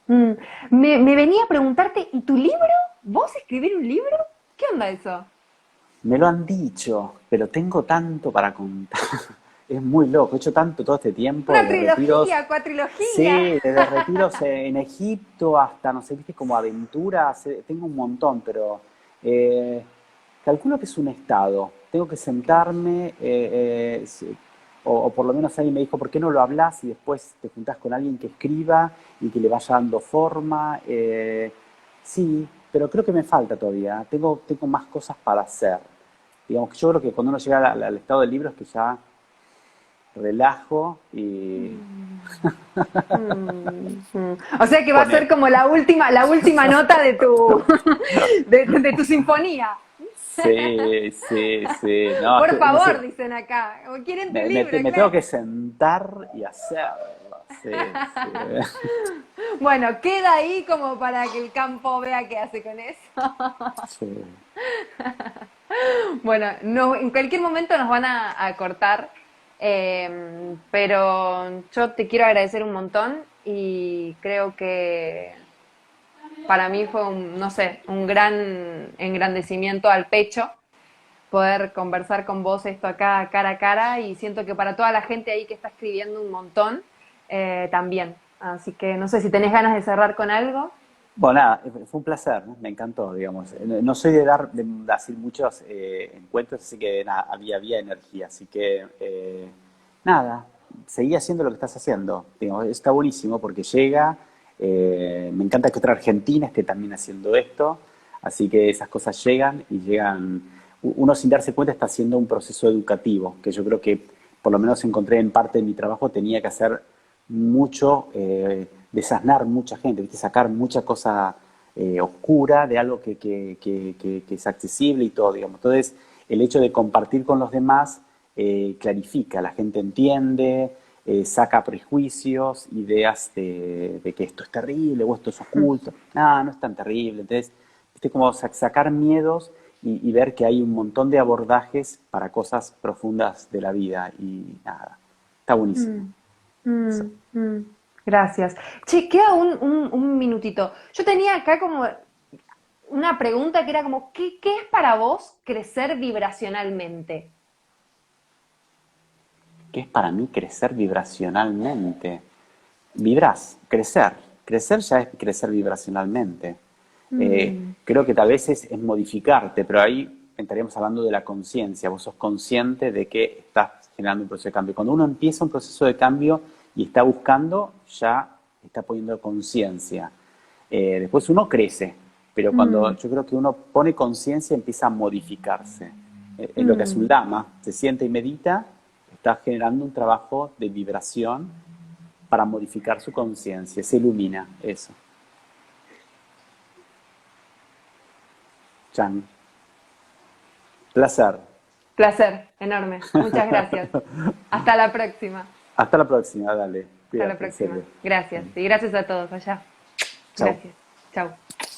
Me venía a preguntarte, ¿y tu libro? ¿Vos escribir un libro? ¿Qué onda eso? Me lo han dicho, pero tengo tanto para contar. Es muy loco, he hecho tanto todo este tiempo, Una desde retiros, trilogía, cuatrilogía. sí, desde retiros en Egipto hasta, no sé, viste, como aventuras, tengo un montón, pero eh, calculo que es un estado. Tengo que sentarme, o por lo menos alguien me dijo, ¿por qué no lo hablas y después te juntás con alguien que escriba y que le vaya dando forma? Sí, pero creo que me falta todavía. Tengo más cosas para hacer. Digamos que yo creo que cuando uno llega al estado del libro es que ya relajo y... O sea que va a ser Poner. como la última nota de tu, de tu sinfonía. Sí. No, es Por que favor, dicen acá. O quieren tu libro, me tengo claro. que sentar y hacerlo. Sí. Bueno, queda ahí como para que el campo vea qué hace con eso. Sí. Bueno, no, en cualquier momento nos van a cortar, pero yo te quiero agradecer un montón y creo que para mí fue un, no sé, un gran engrandecimiento al pecho poder conversar con vos esto acá cara a cara y siento que para toda la gente ahí que está escribiendo un montón, también. Así que no sé si tenés ganas de cerrar con algo. Bueno, nada, fue un placer, ¿no? Me encantó, digamos. No soy de hacer muchos encuentros, así que nada, había energía. Así que, nada, seguí haciendo lo que estás haciendo. Digamos, está buenísimo porque llega. Me encanta que otra Argentina esté también haciendo esto. Así que esas cosas llegan y llegan. Uno sin darse cuenta está haciendo un proceso educativo, que yo creo que por lo menos encontré en parte de mi trabajo, tenía que hacer mucho, desasnar mucha gente, ¿viste? Sacar mucha cosa oscura de algo que es accesible y todo, digamos. Entonces, el hecho de compartir con los demás clarifica, la gente entiende, saca prejuicios, ideas de que esto es terrible o esto es oculto. No es tan terrible. Entonces, ¿viste? Como sacar miedos y ver que hay un montón de abordajes para cosas profundas de la vida y nada, está buenísimo. Mm, mm. Gracias. Che, queda un minutito. Yo tenía acá como una pregunta que era como, ¿qué es para vos crecer vibracionalmente? ¿Qué es para mí crecer vibracionalmente? Vibrás, crecer. Crecer ya es crecer vibracionalmente. Mm, Creo que tal vez es modificarte, pero ahí estaríamos hablando de la conciencia. Vos sos consciente de que estás generando un proceso de cambio. Cuando uno empieza un proceso de cambio y está buscando, ya está poniendo conciencia. Después uno crece, pero cuando mm, yo creo que uno pone conciencia empieza a modificarse. Es lo que hace un lama. Se siente y medita, está generando un trabajo de vibración para modificar su conciencia. Se ilumina, eso. Chan. Placer. Placer, enorme. Muchas gracias. Hasta la próxima. Hasta la próxima, dale. Hasta la Cuídate, en próxima. serio. Gracias. Y gracias a todos allá. Chau. Gracias. Chao.